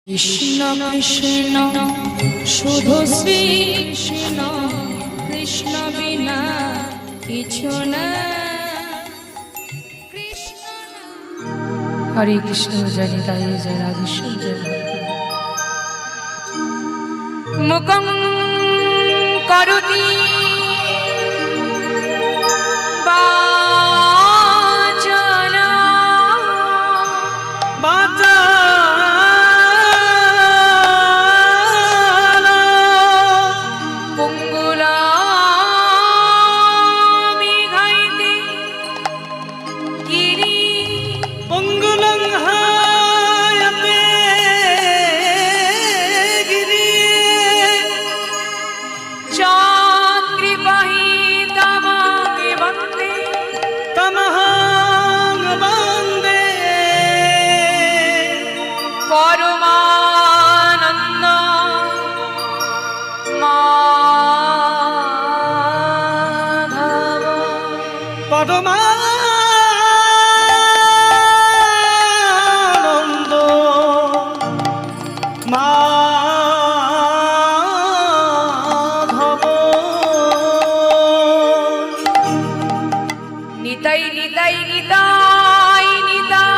কৃষ্ণ কৃষ্ণ শুধু শ্রী কৃষ্ণ, কৃষ্ণ বিনা কিছু না। হরে কৃষ্ণ, জয় নিতাই, জয় রাধেশ্বর, জয় মুখং করুতি পরমানন্দ মাধব, পরমানন্দ মাধব। নিতাই নিতাই নিতাই নিতাই,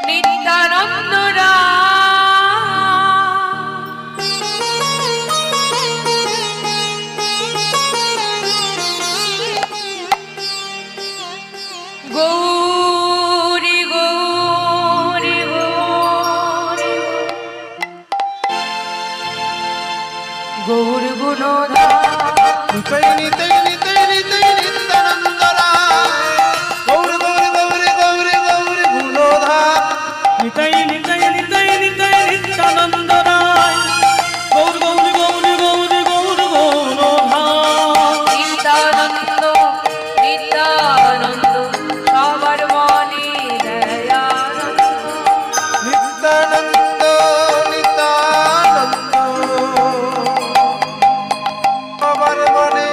নিত্যানন্দ গৌরী গৌরী গৌরী গৌর গুণধর, নিতাই নিতাই নিতাই নিত্যানন্দ গৌর গৌর গৌর গৌর গৌর গুণধর। নিতাই নিতাই নিতাই নিতাই নিত্যানন্দ গৌর গৌর গৌর গৌর গৌর গুণধর। নিত্যানন্দ নিত্যানন্দ সবার মনে দয়ানন্দ, নিত্যানন্দ নিত্যানন্দ সবার মনে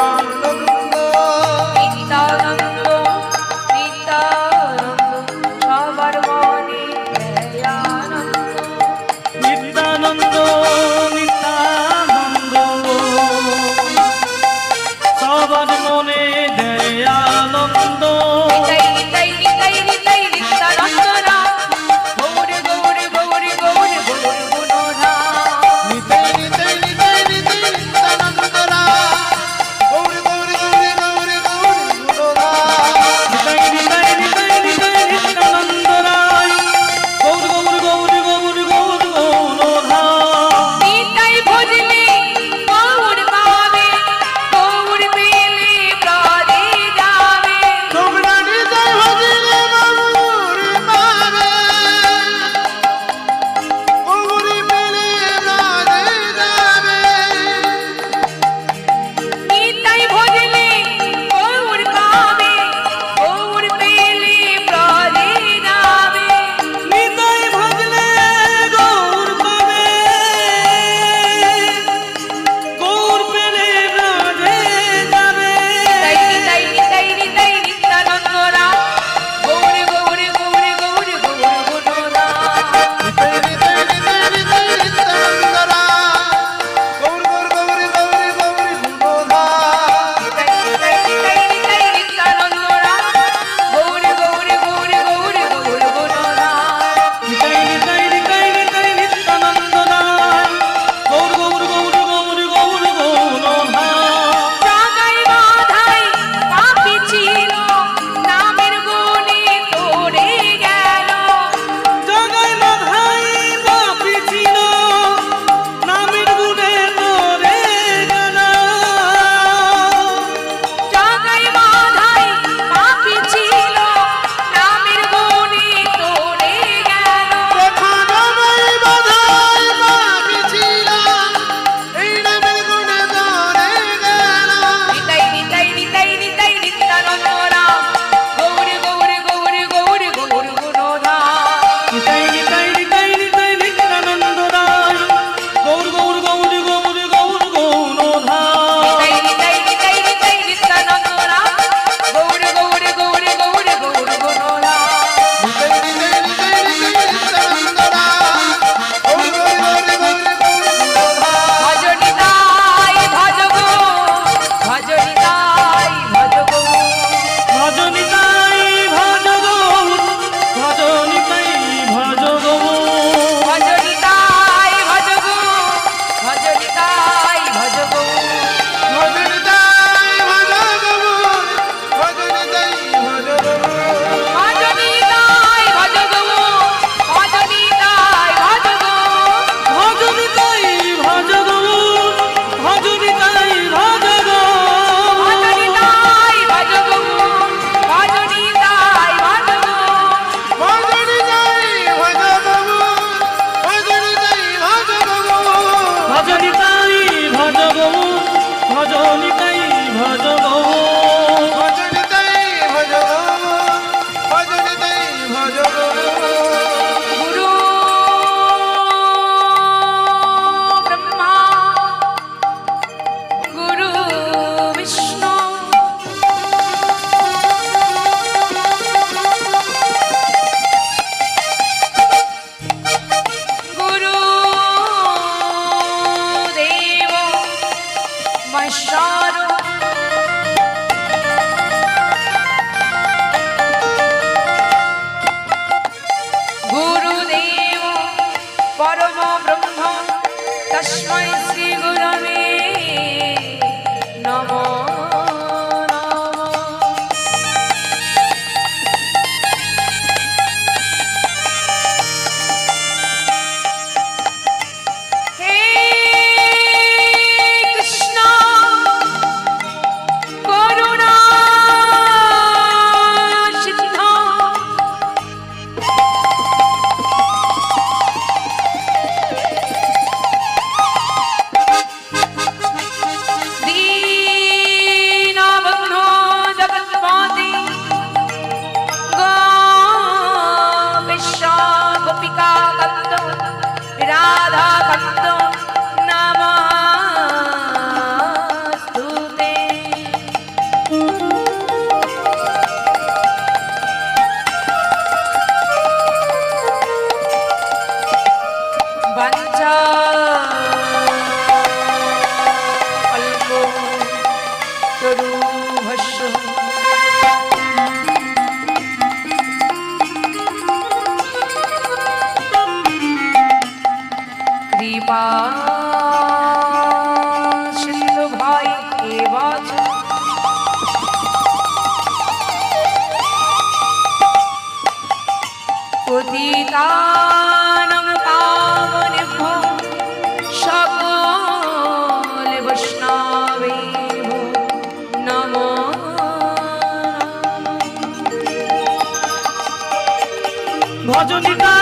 আনন্দ। নিত্যানন্দ নিত্যানন্দ সবার মনে দয়ানন্দ, নিত্যানন্দ নিত্যানন্দ সবার ভস্য কৃপা সিন্ধু ভাই এবাচ পতিতানাং পাবনেভ্যো সকল বৈষ্ণবেভ্যো নমো ভজনিতা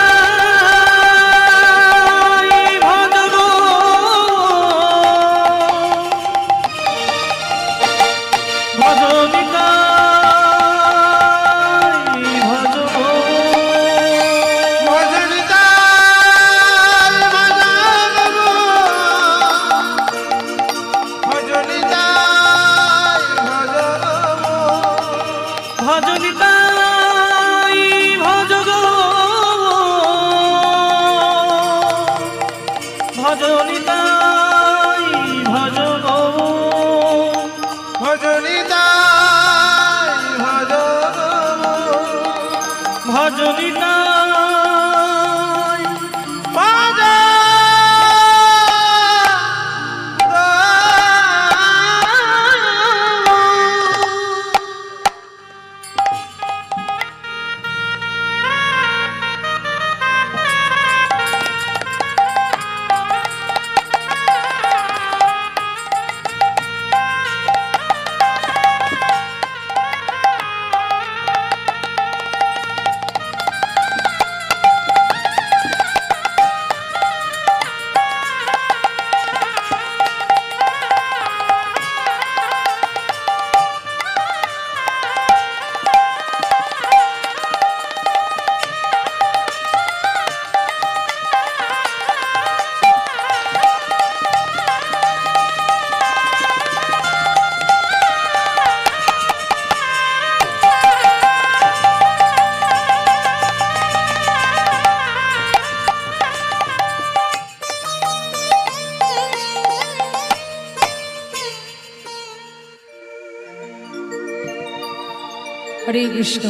হরে কৃষ্ণ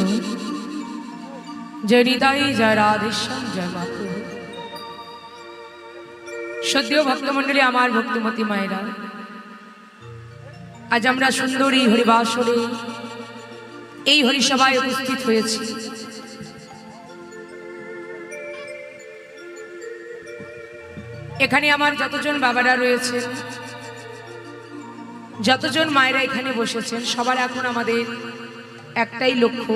জয় হৃদয় জয় রাধেশ্যাম জয় মাতু সদ্য ভক্তমণ্ডলী আমার ভক্তিমতী মায়েরা আজ আমরা সুন্দরী হরিবাসরে এই হরিসভায় উপস্থিত হয়েছি। এখানে আমার যতজন বাবারা রয়েছেন, যতজন মায়েরা এখানে বসেছেন, সবার এখন আমাদের একটাই লক্ষ্য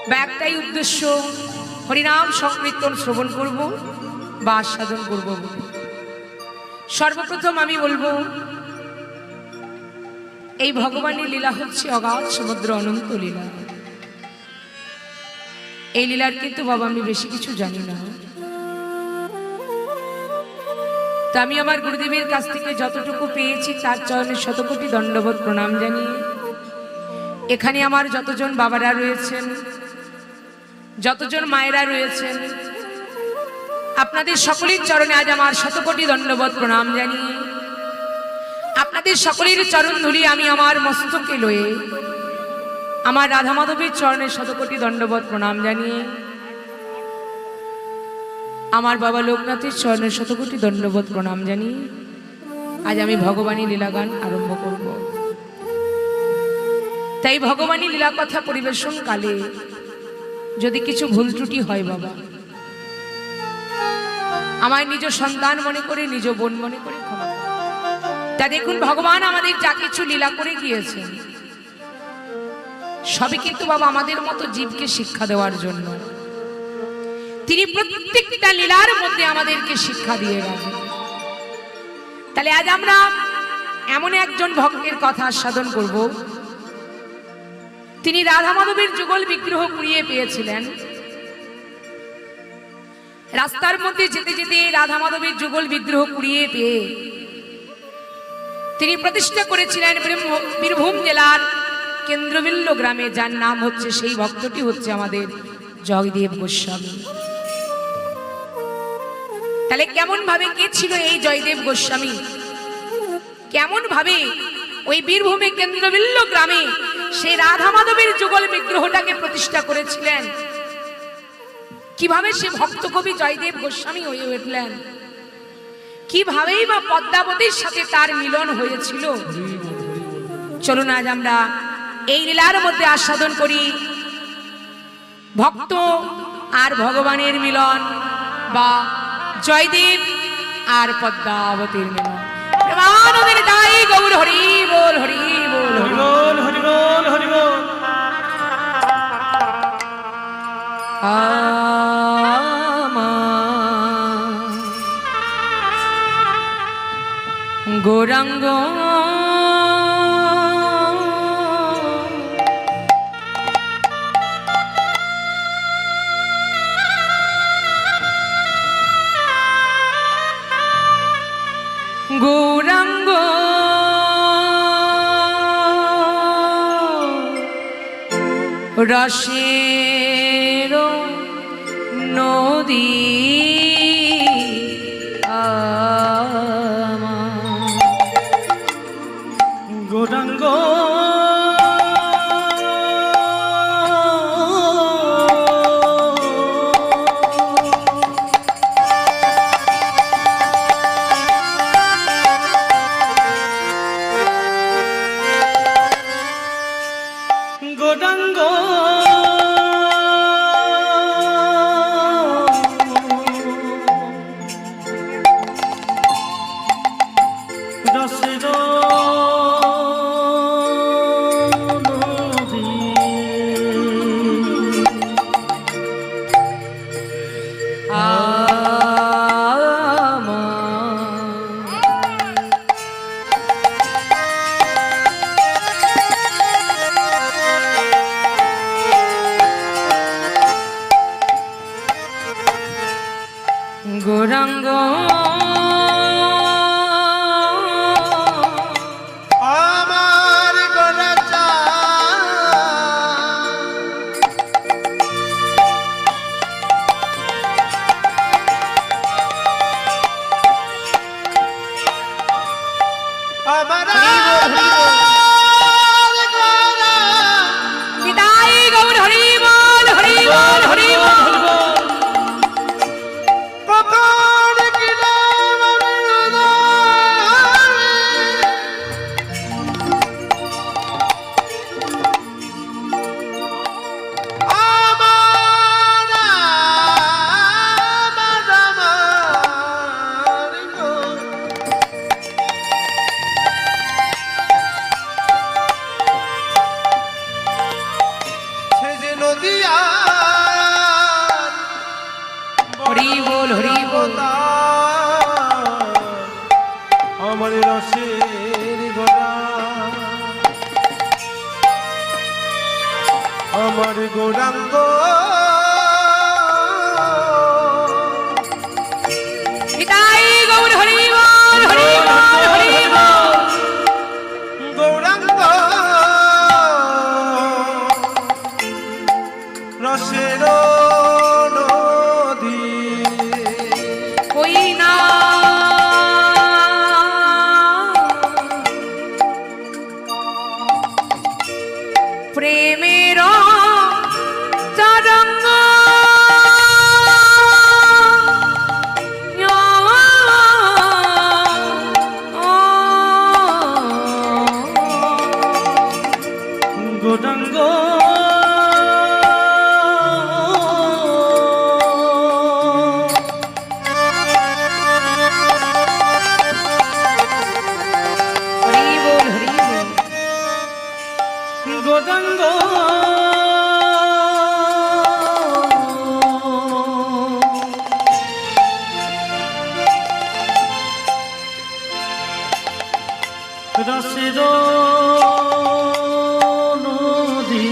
বা একটাই উদ্দেশ্য, হরিনাম সংকীর্তন শ্রবণ করব বা আস্বাদন করব। সর্বপ্রথম আমি বলবো এই ভগবানের লীলা হচ্ছে অগাধ সমুদ্র অনন্ত লীলা। এই লীলার কিন্তু বাবা আমি বেশি কিছু জানি না, তা আমি আমার গুরুদেবের কাছ থেকে যতটুকু পেয়েছি তার চরণে শতকোটি দণ্ডবোধ প্রণাম জানিয়ে এখানে আমার যতজন বাবারা রয়েছেন, যতজন মায়েরা রয়েছেন, আপনাদের সকলের চরণে আজ আমার শতকোটি দণ্ডবোধ প্রণাম জানিয়ে আপনাদের সকলের চরণ ধরি আমি আমার মস্তকে লয়ে আমার রাধা মাধবের চরণে শতকোটি দণ্ডবোধ প্রণাম জানিয়ে আমার বাবা লোকনাথের চরণে শতকোটি দণ্ডবোধ প্রণাম জানিয়ে আজ আমি ভগবানী লীলাগান আরম্ভ করব। তাই ভগবানী লীলা কথা পরিবেশন কালে যদি কিছু ভুল ত্রুটি হয় বাবা আমার নিজ সন্তান মনে করে, নিজ বোন মনে করে ক্ষমা করো। তা দেখুন ভগবান আমাদের যা কিছু লীলা করে গিয়েছেন সবই কিন্তু বাবা আমাদের মতো জীবকে শিক্ষা দেওয়ার জন্য। তিনি প্রত্যেকটা লীলার মধ্যে আমাদেরকে শিক্ষা দিয়ে গেছেন। তাহলে আজ আমরা এমন একজন ভক্তের কথা আস্বাদন করব, তিনি রাধা মাধবের যুগল বিগ্রহ কুড়িয়ে পেয়েছিলেন। রাস্তার মধ্যে যেতে যেতে রাধা মাধবের যুগল বিগ্রহ কুড়িয়ে পেয়ে তিনি প্রতিষ্ঠা করেছিলেন বীরভূম জেলার কেন্দ্রবিল্ল গ্রামে, যার নাম হচ্ছে, সেই ভক্তটি হচ্ছে আমাদের জয়দেব গোস্বামী। তাহলে কেমন ভাবে কে ছিল এই জয়দেব গোস্বামী, কেমন ভাবে ওই বীরভূমে কেন্দ্রবিল্ল গ্রামে সেই রাধা মাধবের যুগল বিগ্রহটাকে প্রতিষ্ঠা করেছিলেন। কিভাবে সে ভক্ত কবি জয়দেব গোস্বামী হয়ে উঠলেন, কিভাবেই বা পদ্মাবতীর সাথে তার মিলন হয়েছিল। চলুন আজ আমরা এই লীলার মধ্যে আস্বাদন করি ভক্ত আর ভগবানের মিলন, বা জয়দেব আর পদ্মাবতীর মিলন। প্রেমানন্দের গাই গৌর হরি বল, হরি বল, হরি বল। হরিবল হরিবল হরিবল। গৌরাঙ্গ গৌরাঙ্গ রসের নদী গৌরাঙ্গ গৌরাঙ্গ রসের নদী। গৌরাঙ্গ আমার গলা চা আমার নিতাই গৌর হরি বল, হরি বল, হরি বল। কখন গেলাম আমি হরি বল, হরি বল। আমার রসের গোড়া আমার গৌরাঙ্গ নিতাই গৌর হরি বল, হরি বল, হরি বল। গৌরাঙ্গ রসের নদী ওই না প্রেমের তরঙ্গ গৌরাঙ্গ হরি বল, হরি বল। গৌরাঙ্গ রসের নদী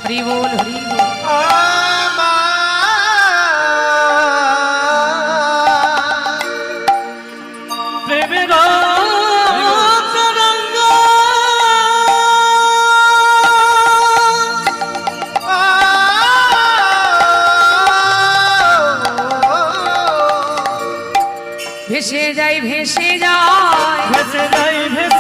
হরি বল, হরি বল। প্রেমের তরঙ্গ ভেসে যাই, ভেসে যায়, ভেসে যাই ভেসে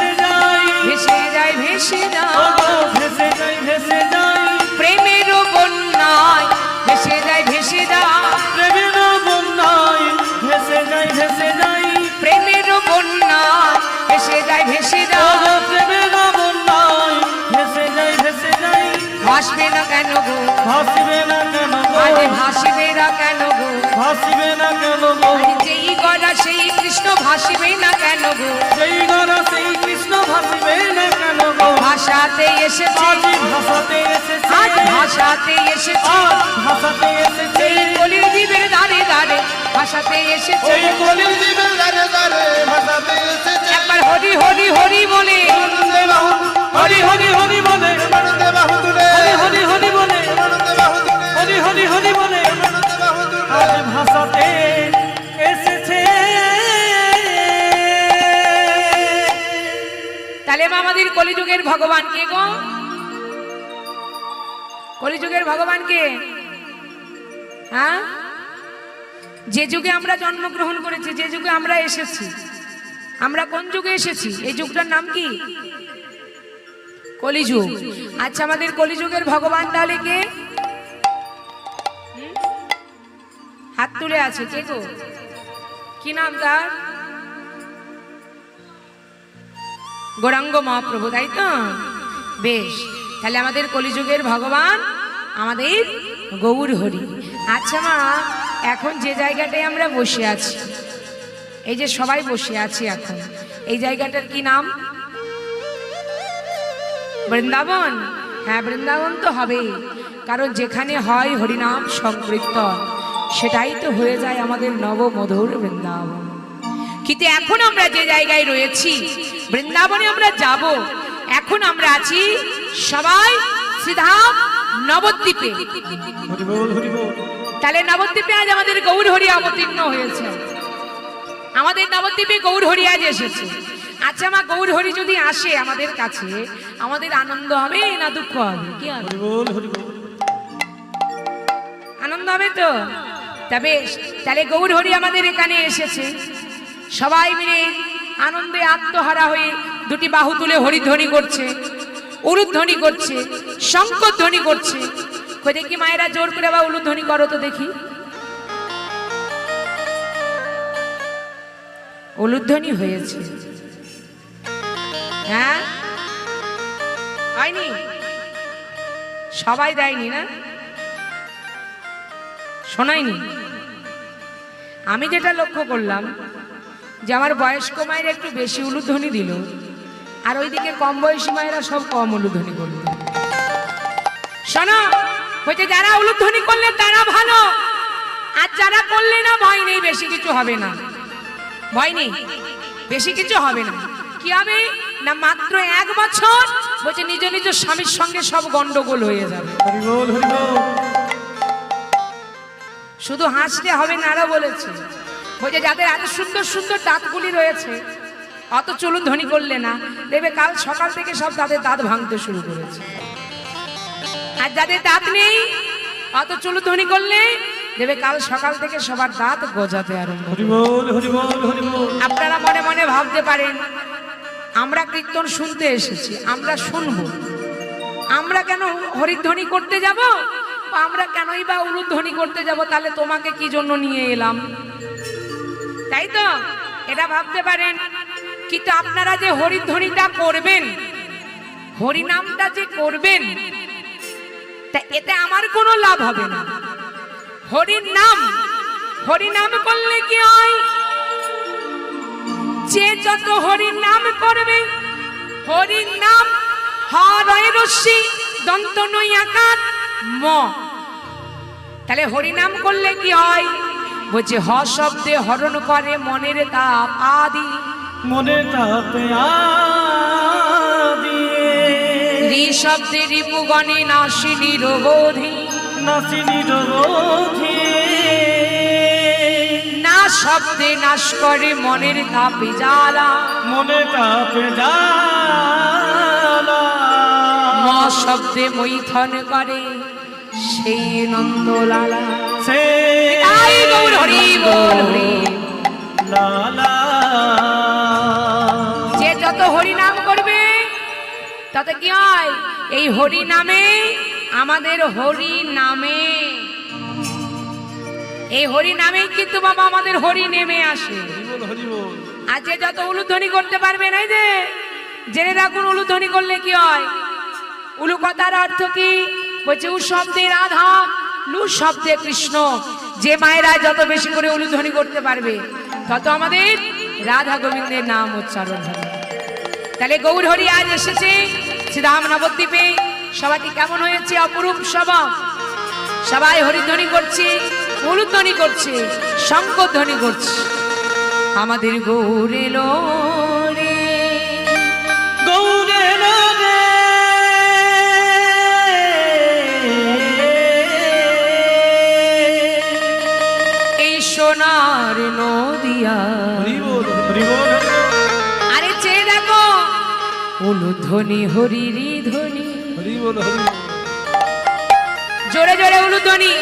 ভেসে ও যায় গো প্রেমেরা বন্যায় ভেসে যাই ভেসে যাই, ভাসবে না কেন গো ভাসিবে না কেন গো, আরে ভাসিবে না কেন গো ভাসিবে না কেন গো, আরে যেই গড়া সেই কৃষ্ণ ভাসিবে না কেন গো সেই গড়া সেই কৃষ্ণ ভাসিবে না কেন গো, ভাষাতে এসেছে আজ ভাষাতে এসেছে, আজ ভাষাতে এসেছে আজ ভাষাতে এসেছে, এই কলির জীবের দাঁড়ে দাঁড়ে ভাষাতে এসেছে ওই কলির জীবের দ্বারে দ্বারে ভাষাতে এসেছে, একবার হরি হরি হরি বলে আনন্দে বাহু হরি হরি হরি বলে, আনন্দে বাহু তুলে হরি হরি হরি বলে, আনন্দে বাহু তুলে হরি হরি হরি বলে, আনন্দে বাহু তুলে আজ ভাষাতে এসেছে। তাহলে আমাদের কলিযুগের ভগবান কে গো কলিযুগের ভগবান কে হ্যাঁ যে যুগে আমরা জন্মগ্রহণ করেছি যে যুগে আমরা এসেছি আমরা কোন যুগে এসেছি এই যুগটার নাম কি কলিযুগ আচ্ছা আমাদের কলিযুগের ভগবান তাহলে কে হাত তুলে আছে কে গো কি নাম তার গৌরাঙ্গ মহাপ্রভু তাই তো বেশ তাহলে আমাদের কলিযুগের ভগবান আমাদের গৌর হরি আচ্ছা মা এখন যে জায়গাটায় আমরা বসে আছি এই যে সবাই বসে আছি এখন এই জায়গাটার কি নাম বৃন্দাবন হ্যাঁ বৃন্দাবন তো হবেই কারণ যেখানে হয় হরিনাম সংকীর্তন সেটাই তো হয়ে যায় আমাদের নবমধুর বৃন্দাবন কিন্তু এখন আমরা যে জায়গায় রয়েছি বৃন্দাবনে আমরা যাব এখন আমরা আছি সবাই শ্রীধাম নবদ্বীপে হরি বল হরি বল, তাহলে নবদ্বীপে আজ আমাদের গৌর হরি অবতীর্ণ হয়েছে আমাদের নবদ্বীপে গৌর হরি আজ এসেছে আচ্ছা মা গৌর হরি যদি আসে আমাদের কাছে আমাদের আনন্দ হবে না দুঃখ হবে কি হবে হরি বল হরি বল, আনন্দ হবে তো তবে তাহলে গৌর হরি আমাদের এখানে এসেছে সবাই মিলে আনন্দে আত্মহারা হয়ে দুটি বাহু তুলে হরিধ্বনি করছে উলুধ্বনি করছে শঙ্খধ্বনি করছে কই দেখি মায়েরা জোর করে বা উলুধ্বনি করো তো দেখি উলুধ্বনি হয়েছে হ্যাঁ হয়নি সবাই দেয়নি না শোনায়নি আমি যেটা লক্ষ্য করলাম যে আমার বয়স্ক মায়েরা একটু বেশি উলুধ্বনি দিল আর ওইদিকে কম বয়সী মায়েরা সব কম উলুধ্বনি করল শোনো বলছে যারা উলুধ্বনি করলে তারা ভালো আর যারা করলে না ভয় নেই বেশি কিছু হবে না ভয় নেই বেশি কিছু হবে না কি হবে না মাত্র 1 বছর বলছে নিজ নিজ স্বামীর সঙ্গে সব গন্ডগোল হয়ে যাবে হরি বল হরি বল, শুধু হাসলে হবে না আরো বলেছে বলছে যাদের এত সুন্দর সুন্দর দাঁতগুলি রয়েছে অত চলুন ধ্বনি করলে না দেখবে কাল সকাল থেকে সব তাদের দাঁত ভাঙতে শুরু করেছে আর যাদের দাঁত নেই অত চলুন ধ্বনি করলে দেখবে কাল সকাল থেকে সবার দাঁত গজাতে আরম্ভ হরি বল হরি বল হরি বল, আপনারা মনে মনে ভাবতে পারেন আমরা কীর্তন শুনতে এসেছি আমরা শুনবো আমরা কেন হরিধ্বনি করতে যাব আমরা কেনই বা উলুধ্বনি করতে যাব তাহলে তোমাকে কি জন্য নিয়ে এলাম তাই তো এটা ভাবতে পারেন কিন্তু আপনারা যে হরিধ্বনিটা করবেন হরিনামটা যে করবেন তা এতে আমার কোনো লাভ হবে না হরিনাম করলে কি হয় যে যত হরির নাম করবে হরির নাম হরয় রশ্মি দন্ত নই আকার ম তাহলে হরিনাম করলে কি হয় বলছে হ শব্দে হরণ করে মনের তাপ আদি মনে তাপে আদি, রি শব্দে রিপুগণে নাশি নিরবোধি নাসি নিরোধী, না শব্দে নাশ করে মনের তাপে জ্বালা মনে তাপে জ্বালা, ম শব্দে মৈথন করে সেই নন্দলালা সে তাই গৌর হরি বল হরি লালা, যে যত হরি নাম করবে তাতে কি হয় এই হরি নামে আমাদের হরি নামে এই হরি নামেই কিন্তু বাবা আমাদের হরি নেমে আসে হরি বল হরি বল, আর যে যত উলুধ্বনি করতে পারবে না এই যে জেনে রাখুন উলুধ্বনি করলে কি হয়। উলু কথার অর্থ কি? বলছে উ শব্দে রাধা, লু শব্দে কৃষ্ণ। যে মায়েরা যত বেশি করে উলুধ্বনি করতে পারবে তত আমাদের রাধা গোবিন্দের নাম উচ্চারণ হবে। তাহলে গৌর হরি আজ এসেছে শ্রীধাম নবদ্বীপে। সবাইটি কেমন হয়েছে? অপরূপ সভা। সবাই হরিধ্বনি করছে, উলুধ্বনি করছে, শঙ্খধ্বনি করছে। আমাদের গৌর এলো রে, গৌরে রে, এই সোনার নদিয়া। হরি বল, হরি বল। আরে চেয়ে দেখো, উলুধ্বনি হরিরি ধ্বনি। হরি বল, হরি বল। জোরে জোরে উলুধ্বনি,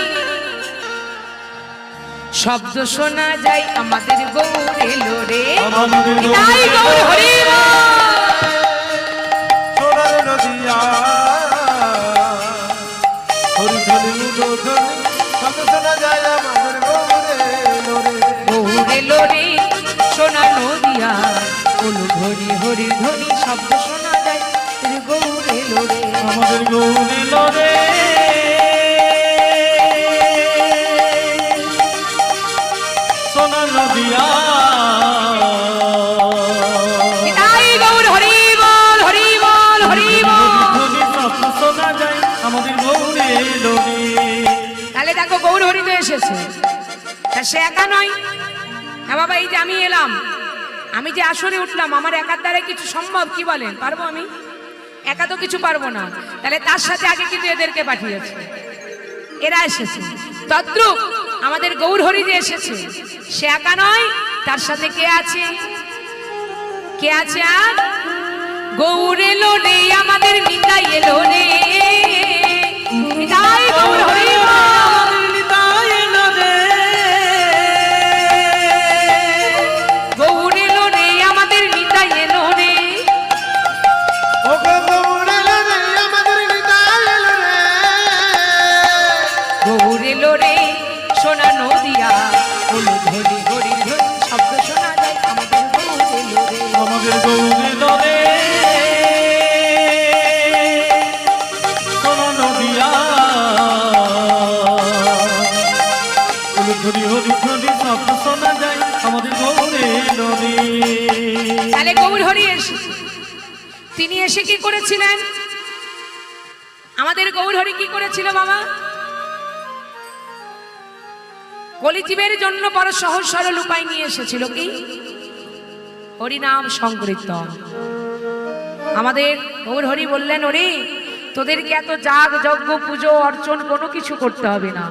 শব্দ শোনা যায় আমাদের গৌর এলো রে। আমাদের তাই গৌর হরি বল। সোনার নদিয়া, হরি ধ্বনি উলুধ্বনি, শব্দ শোনা যায় আমাদের গৌরে লোরে। গৌর এলো রে, সোনা নদিয়া, উলুধ্বনি হরি ধ্বনি, শব্দ শোনা যায় গৌর এলো রে। আমাদের গৌরে লরে, সোনা নদিয়া। তাই গৌর হরি বল, হরি বল, হরি বল। ধ্বনি শব্দ শোনা যায় আমাদের গৌরে লরে। তাহলে দেখো গৌর হরি তো এসেছে, তা সে একা নয়। হ্যাঁ বাবা, এই যে আমি এলাম, আমি যে আসরে উঠলাম, আমার একার দ্বারা কিছু সম্ভব? কি বলেন, পারবো আমি? একা তো কিছু পারবো না। তাহলে তার সাথে আগে কিন্তু এদেরকে পাঠিয়েছে, এরা এসেছে। তদ্রূপ আমাদের গৌর হরি যে এসেছে, সে একা নয়, তার সাথে কে আছে? কে আছে? আর গৌর এলো রে, আমাদের নিতাই এলো রে। নিতাই গৌর হরি বল। নিতাই লরে, গৌর এলো রে, আমাদের নিতাই এলো রে। ও গৌর এলো রে, আমাদের নিতাই এলো রে। গৌর এলো রে, সোনা নদিয়া, উলুধ্বনি হরি ধ্বনি, শব্দ শোনা যায় আমাদের গৌর এলো রে। আমাদের গৌরে লরে, সোনা নদিয়া। হরি হরি হরি শব্দ শোনা যায় আমাদের গৌরে লরে। তাহলে গৌর হরি এসেছে, তিনি এসে কি করেছিলেন? আমাদের গৌর হরি কি করেছিল বাবা? কলিজীবের জন্য বড় সহজ সরল উপায় নিয়ে এসেছিল। কি? হরিনাম সংকীর্তন। আমাদের গৌর হরি বললেন, ওরে তোদেরকে এত যাগ যজ্ঞ পুজো অর্চন কোনো কিছু করতে হবে না,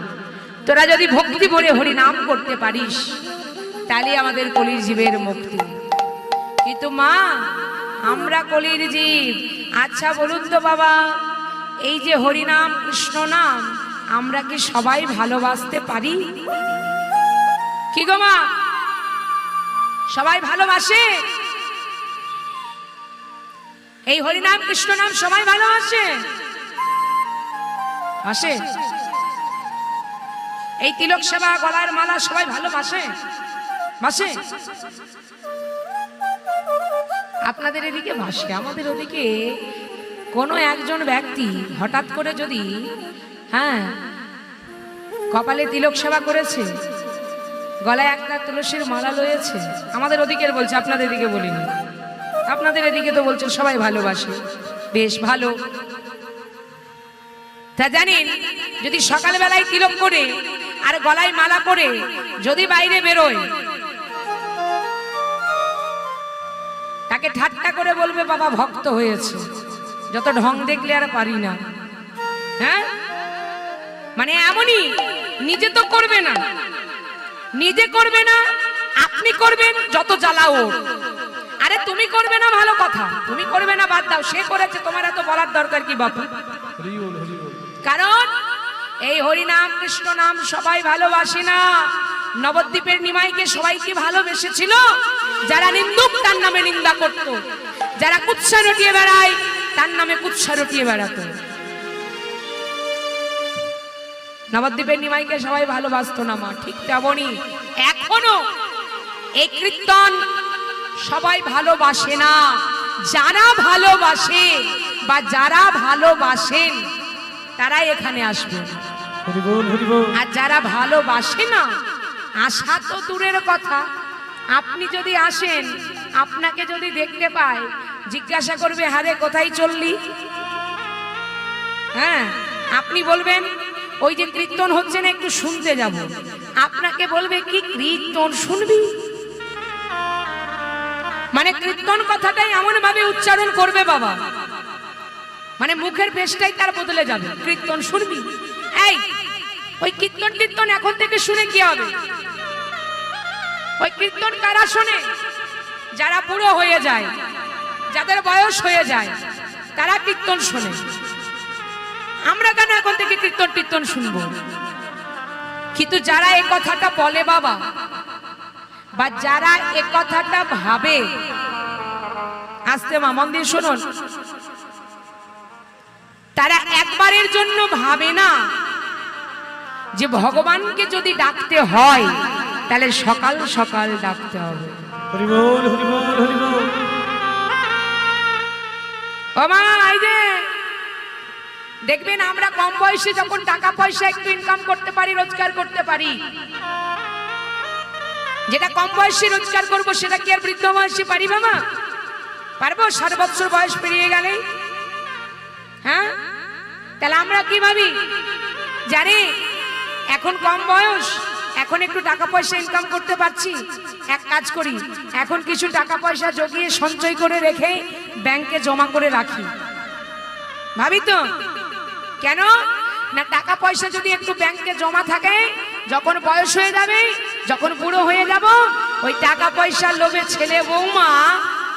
তোরা যদি ভক্তি ভরে হরিনাম করতে পারিস তাহলে আমাদের কলির জীবের মুক্তি। কিন্তু মা, আমরা কলির জীব। আচ্ছা বলুন তো বাবা, এই যে হরিনাম কৃষ্ণ নাম আমরা কি সবাই ভালোবাসতে পারি? কি গো মা, সবাই ভালোবাসে? এই হরিনাম কৃষ্ণ নাম সবাই ভালোবাসে? বাসে? এই তিলক সেবা, গলার মালা সবাই ভালোবাসে? বাসে? আপনাদের এদিকে বাসে, আমাদের ওদিকে কোনো একজন ব্যক্তি হঠাৎ করে যদি কপালে তিলক সেবা করেছে, গলায় একটা তুলসীর মালা লয়েছে, আমাদের ওদিকের বলছে, আপনাদের দিকে বলিনি। আপনাদের এদিকে তো বলছে সবাই ভালোবাসে, বেশ ভালো। তা জানেন, যদি সকালবেলায় তিলক করে আর গলায় মালা করে যদি বাইরে বেরোয়, তাকে ঠাট্টা করে বলবে বাবা ভক্ত হয়েছে, যত ঢং দেখলে আর পারি না। হ্যাঁ, মানে এমনই, নিজে তো করবে না, নিজে করবে না, আপনি করবেন যত জ্বালাও। আরে তুমি করবে না ভালো কথা, তুমি করবে না বাদ দাও, সে করেছে, তোমার এত বলার দরকার কি বাপু? কারণ এই হরিনাম কৃষ্ণ নাম সবাই ভালোবাসে না। নবদ্বীপের নিমাইকে সবাই কি ভালোবেসেছিল? যারা নিন্দুক তার নামে নিন্দা করত, যারা কুৎসা রটিয়ে বেড়ায় তার নামে কুৎসা রটিয়ে বেড়াতো। নবদ্বীপের নিমাইকে সবাই ভালোবাসতো না মা, ঠিক তেমনই এখনো এই কীর্তন সবাই ভালোবাসে না। যারা ভালোবাসে বা যারা ভালোবাসেন তারাই এখানে আসবেন। হরি বল হরি বল। আর যারা ভালোবাসে না, আসা তো দূরের কথা, আপনি যদি আসেন, আপনাকে যদি দেখতে পায়, জিজ্ঞাসা করবে হারে কোথায় চললি? হ্যাঁ, আপনি বলবেন ওই যে কীর্তন হচ্ছে না একটু শুনতে যাব, আপনাকে বলবে কি কীর্তন শুনবি? মানে কীর্তন কথাটাই এমন ভাবে উচ্চারণ করবে বাবা, মানে মুখের বেশটাই তার বদলে যাবে। কীর্তন শুনবি? এই ওই কীর্তন কীর্তন এখন থেকে শুনে কি হবে? ওই কীর্তন কারা শোনে? যারা বুড়ো হয়ে যায়, যাদের বয়স হয়ে যায়, তারা কীর্তন শোনে। আমরা কেন এখন থেকে কীর্তন কীর্তন শুনবো? কিন্তু যারা এই কথাটা বলে বাবা, বা যারা এই কথাটা ভাবে, আস্তে মা মন দিয়ে শুনুন, তারা একবারের জন্য ভাবে না যে ভগবানকে যদি ডাকতে হয় তাহলে সকাল সকাল ডাকতে হবে। হরি বল হরি বল হরি বল। ও মা, এই যে দেখবেন আমরা কম বয়সে যখন টাকা পয়সা একটু ইনকাম করতে পারি, রোজগার করতে পারি, যেটা কম বয়সে রোজগার করব সেটা কি আর বৃদ্ধ বয়সে পারি বাবা? পারবো? 60 বছর বয়স পেরিয়ে গেলে? হ্যাঁ, তাহলে আমরা কি ভাবি? জানি এখন কম বয়স, এখন একটু টাকা পয়সা ইনকাম করতে পারছি, এক কাজ করি, এখন কিছু টাকা পয়সা জমিয়ে সঞ্চয় করে রেখে ব্যাংকে জমা করে রাখি। ভাবি তো কেন না, টাকা পয়সা যদি একটু ব্যাংকে জমা থাকে, যখন বয়স হয়ে যাবে, যখন বুড়ো হয়ে যাব, ওই টাকা পয়সার লোভে ছেলে বৌমা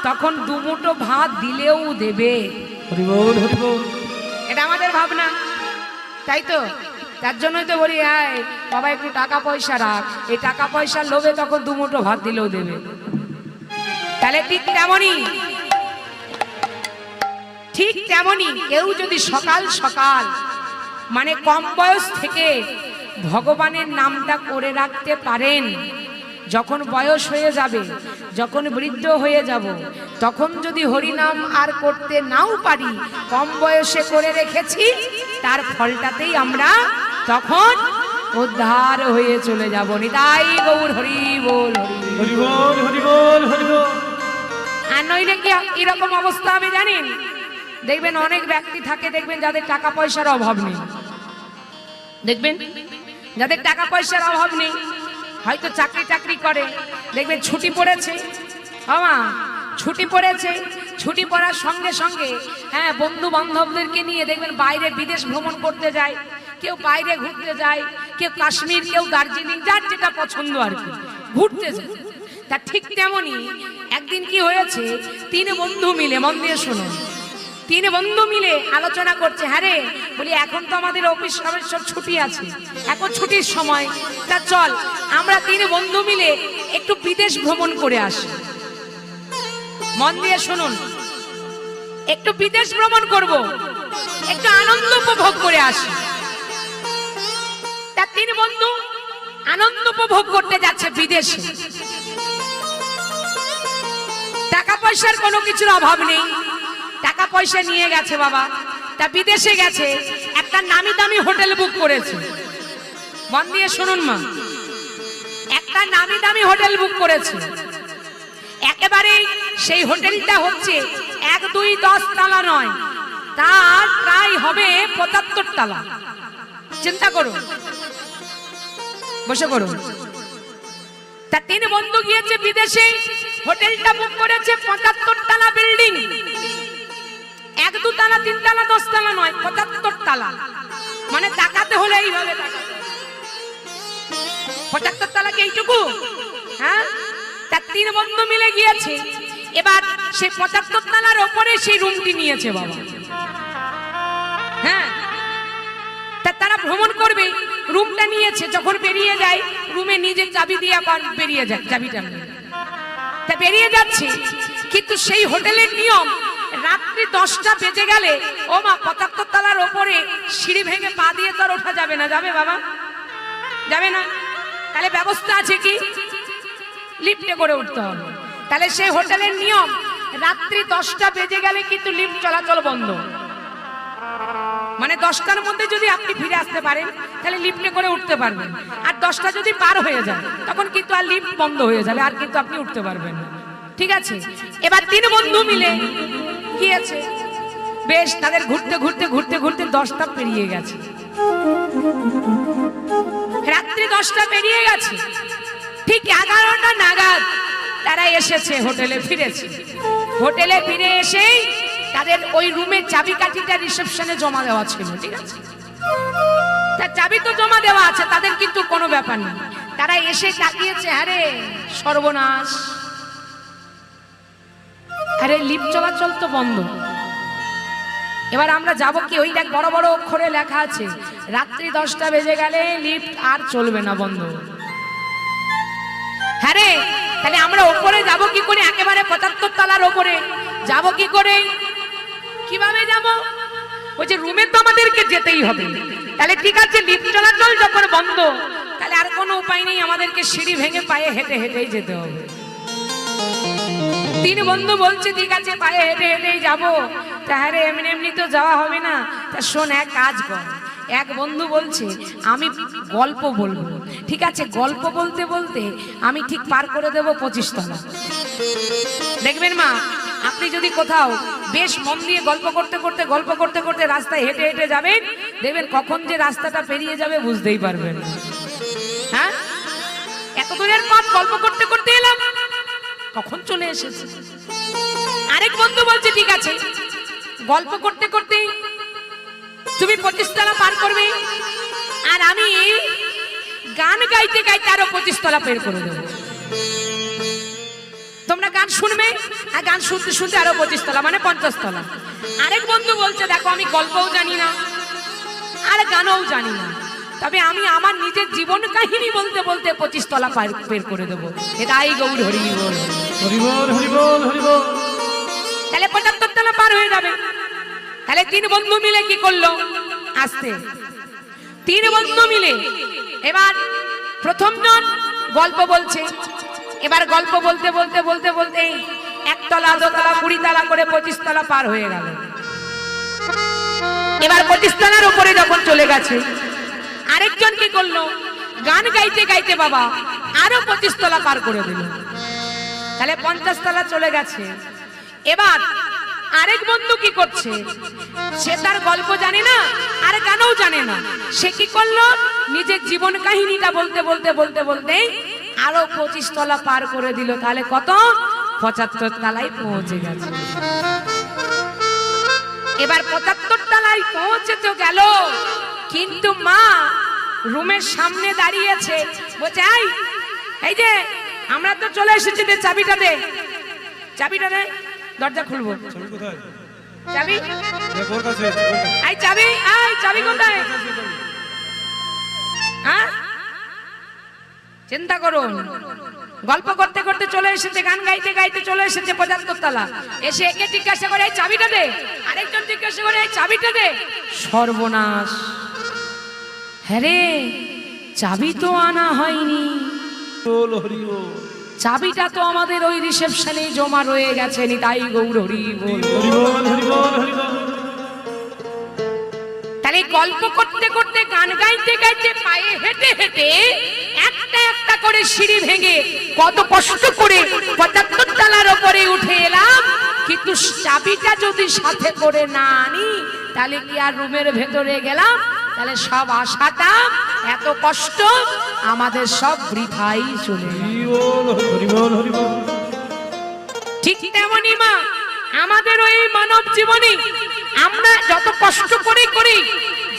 তখন দুমুঠো ভাত দিলেও দেবে। হরি বল হরি বল। এটা আমাদের ভাবনা, তাই তো? তার জন্যই তো বলি, আয় বাবা একটু টাকা পয়সা রাখ, এই টাকা পয়সার লোভে তখন দুমুঠো ভাত দিলেও দেবে। তাহলে ঠিক তেমনই কেউ যদি সকাল সকাল মানে কম বয়স থেকে ভগবানের নামটা করে রাখতে পারেন, যখন বয়স হয়ে যাবে, যখন বৃদ্ধ হয়ে যাব, তখন যদি হরিনাম আর করতে নাও পারি, কম বয়সে করে রেখেছি, তার ফলটাতেই আমরা তখন উদ্ধার হয়ে চলে যাব। নিতাই গৌর হরি বল হরি বল হরি বল হরি বল। আর নইলে কি এরকম অবস্থা হবে জানেন? দেখবেন অনেক ব্যক্তি থাকে, দেখবেন যাদের টাকা পয়সার অভাব নেই, দেখবেন যাদের টাকা পয়সার অভাব নেই, হয়তো চাকরি করে, দেখবেন ছুটি পড়েছে, বাবা ছুটি পড়েছে, ছুটি পড়ার সঙ্গে সঙ্গে হ্যাঁ বন্ধু বান্ধবদেরকে নিয়ে দেখবেন বাইরে বিদেশ ভ্রমণ করতে যায়, কেউ বাইরে ঘুরতে যায়, কেউ কাশ্মীর, কেউ দার্জিলিং, যার যেটা পছন্দ আর কি ঘুরতে যায়। তা ঠিক তেমনই একদিন কি হয়েছে, 3 বন্ধু মিলে, মন দিয়ে শুনুন, 3 বন্ধু মিলে আলোচনা করছে, হ্যাঁ রে, বলি এখন তো আমাদের অফিস সব ছুটি আছে, এখন ছুটির সময়, তা চল আমরা 3 বন্ধু মিলে একটু বিদেশ ভ্রমণ করে আসি। মন দিয়ে শুনুন, একটু বিদেশ ভ্রমণ করব, একটু আনন্দ উপভোগ করে আসি। তা 3 বন্ধু আনন্দ উপভোগ করতে যাচ্ছে বিদেশে। টাকা পয়সার কোনো কিছুর অভাব নেই, টাকা পয়সা নিয়ে গেছে বাবা। তা বিদেশে গেছে, একটা নামি দামি হোটেল বুক করেছে। মন দিয়ে শুনুন মা, একটা নামি দামি হোটেল বুক করেছে, একেবারে সেই হোটেলটা হচ্ছে 1, 2, 10 তালা নয়, তার প্রায় হবে 75 তালা। চিন্তা করুন, বসে করুন। তা 3 বন্ধু গিয়েছে বিদেশে, হোটেলটা বুক করেছে 75 তালা বিল্ডিং, 1, 2 তালা 3 তালা 10 তালা নয়, 75 তালা। মানে তাকাতে হলে এইভাবে 75 তালা কি এইটুকু? হ্যাঁ, তা 3 বন্ধু মিলে গিয়েছে, এবার সেই 75 তালার ওপরে সেই রুমটি নিয়েছে বাবা। হ্যাঁ, তা তারা ভ্রমণ করবে, রুমটা নিয়েছে, যখন বেরিয়ে যায় রুমে নিজের চাবি দিয়ে আবার বেরিয়ে যায়, চাবিটা নিয়ে তা বেরিয়ে যাচ্ছে। কিন্তু সেই হোটেলের নিয়ম, রাত্রি 10টা বেজে গেলে ও মা 75 তলার ওপরে সিঁড়ি ভেঙে পা দিয়ে তো আর ওঠা যাবে না। যাবে বাবা? যাবে না। তাহলে ব্যবস্থা আছে কি? লিফটে করে উঠতে হবে। তাহলে সেই হোটেলের নিয়ম রাত্রি 10টা বেজে গেলে কিন্তু লিফট চলাচল বন্ধ। মানে 10টার মধ্যে যদি আপনি ফিরে আসতে পারেন তাহলে লিফটে করে উঠতে পারবেন, আর 10টা যদি পার হয়ে যায় তখন কিন্তু আর লিফট বন্ধ হয়ে যাবে, আর কিন্তু আপনি উঠতে পারবেন না। ঠিক আছে, এবার 3 বন্ধু মিলে গিয়েছে, বেশ তাদের ঘুরতে ঘুরতে ঘুরতে ঘুরতে 10টা পেরিয়ে গেছে, রাত্রি 10টা পেরিয়ে গেছে। ঠিক 11টা নাগাদ তারা এসেছে, হোটেলে ফিরেছে। হোটেলে ফিরে এসেই তাদের ওই রুমের চাবিকাঠিটা রিসেপশনে জমা দেওয়া ছিল। ঠিক আছে, তার চাবি তো জমা দেওয়া আছে, তাদের কিন্তু কোনো ব্যাপার নেই। তারা এসে তাকিয়েছে, আরে সর্বনাশ, আরে লিফট চলাচল তো বন্ধ। এবার আমরা যাব কি? ওই দেখ বড় বড় অক্ষরে লেখা আছে, রাত্রি 10টা বেজে গেলে লিফট আর চলবে না, বন্ধ। হ্যাঁ রে, তাহলে আমরা ওপরে যাব কি করে? একেবারে 75 তলার ওপরে যাব কি করে? কিভাবে যাব? ওই যে রুমে তো আমাদেরকে যেতেই হবে। তাহলে ঠিক আছে, লিফট চলাচল যখন বন্ধ, তাহলে আর কোনো উপায় নেই, আমাদেরকে সিঁড়ি ভেঙে পায়ে হেঁটে হেঁটেই যেতে হবে। 3 বন্ধু বলছে ঠিক আছে, পায়ে হেঁটে হেঁটেই যাবো। তাহলে এমনি এমনি তো যাওয়া হবে না, তা শোন, এক কাজ কর। এক বন্ধু বলছে আমি গল্প বলবো। ঠিক আছে, গল্প বলতে বলতে আমি ঠিক পার করে দেব 25 তলা। দেখবেন মা, আপনি যদি কোথাও বেশ মন দিয়ে গল্প করতে করতে রাস্তায় হেঁটে হেঁটে যাবেন, দেখবেন কখন যে রাস্তাটা পেরিয়ে যাবে বুঝতেই পারবেন। হ্যাঁ, এত দূরের পথ গল্প করতে করতে এলাম, কখন চলে এসেছে। আরেক বন্ধু বলছে ঠিক আছে, গল্প করতে করতে তুমি 25 তলা পার করবে, আর আমি গান গাইতে গাইতে আরো 25 তলা পার করে দেবো। তোমরা গান শুনবে, আর গান শুনতে শুনতে আরো 25 তলা, মানে 50 তলা। আরেক বন্ধু বলছে দেখো, আমি গল্পও জানি না আর গানও জানি না, তবে আমি আমার নিজের জীবন কাহিনী বলতে বলতে 25 তলা পার করে দেবো। এটাই গৌর হরি বল, হরি বল, হরি বল, হরি বল। তাহলে 75 তলা পার হয়ে যাবে। তাহলে 3 বন্ধু মিলে কি করলো? আসতে 3 বন্ধু মিলে এবার প্রথম জন গল্প বলছে। এবার গল্প বলতে বলতে বলতে বলতে 1 তলা 2 তলা 20 তলা করে 25 তলা পার হয়ে গেল। এবার 25 তলার উপরে যখন চলে গেছে, আরেকজন কি করলো? গান গাইতে গাইতে বাবা আরো 25 তলা পার করে দিল। তাহলে 50 তলা চলে গেছে। এবার আরেক বন্ধু কি করছে? সে তার গল্প জানে না আর গানও জানে না, সে কি করলো? নিজের জীবন কাহিনীটা বলতে বলতে বলতে বলতে আরো 25 তলা পার করে দিল। তাহলে কত? 75 তলায় পৌঁছে গেছে। এবার 75 তলায় পৌঁছে তো গেল, কিন্তু মা রুমের সামনে দাঁড়িয়েছে, বলছে এই যে আমরা তো চলে এসেছি, দে চাবিটা দে, চাবিটা দে, দরজা খুলবো। চাবি এই চাবি, এই চাবি কোথায়? হ্যাঁ, চিন্তা করুন, গল্প করতে করতে চলে এসেছে, গান গাইতে গাইতে চলে এসেছে 75 তলা। এসে একে জিজ্ঞাসা করে এই চাবিটা দে, আরেকজন জিজ্ঞাসা করে এই চাবিটা দে। সর্বনাশ, হ্যাঁ রে, চাবি তো আনা হয়নি, চাবিটা তো আমাদের ওই রিসেপশনে জমা রয়ে গেছে। নিতাই গৌর হরি বল, হরি বল, হরি বল, হরি বল। তাহলে গল্প করতে করতে গান গাইতে গাইতে পায়ে হেঁটে হেঁটে একটা একটা করে সিঁড়ি ভেঙে কত কষ্ট করে 75 তলার উপরে উঠে এলাম, কিন্তু চাবিটা যদি সাথে করে না আনি তাহলে কি আর রুমের ভেতরে গেলাম? তাহলে সব আশাটা, এত কষ্ট আমাদের সব বৃথাই চলে গেল। হরি বল, হরি বল। ঠিক তেমনই মা, আমাদের ওই মানব জীবনে আমরা যত কষ্ট করে করি,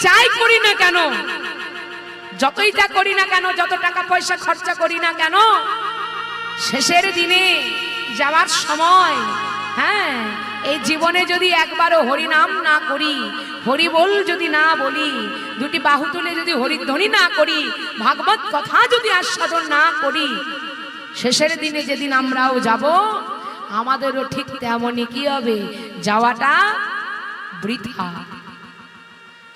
যাই করি না কেন, যতই যা করি না কেন, যত টাকা পয়সা খরচা করি না কেন, শেষের দিনে যাওয়ার সময়, হ্যাঁ, এই জীবনে যদি একবারও হরি নাম না করি, হরি বল যদি না বলি, দুটি বাহু তুলে যদি হরিধ্বনি না করি, ভাগবত কথা যদি আস্বাদন না করি, শেষের দিনে যেদিন আমরাও যাব, আমাদেরও ঠিক তেমনই কি হবে? যাওয়াটা বৃথা।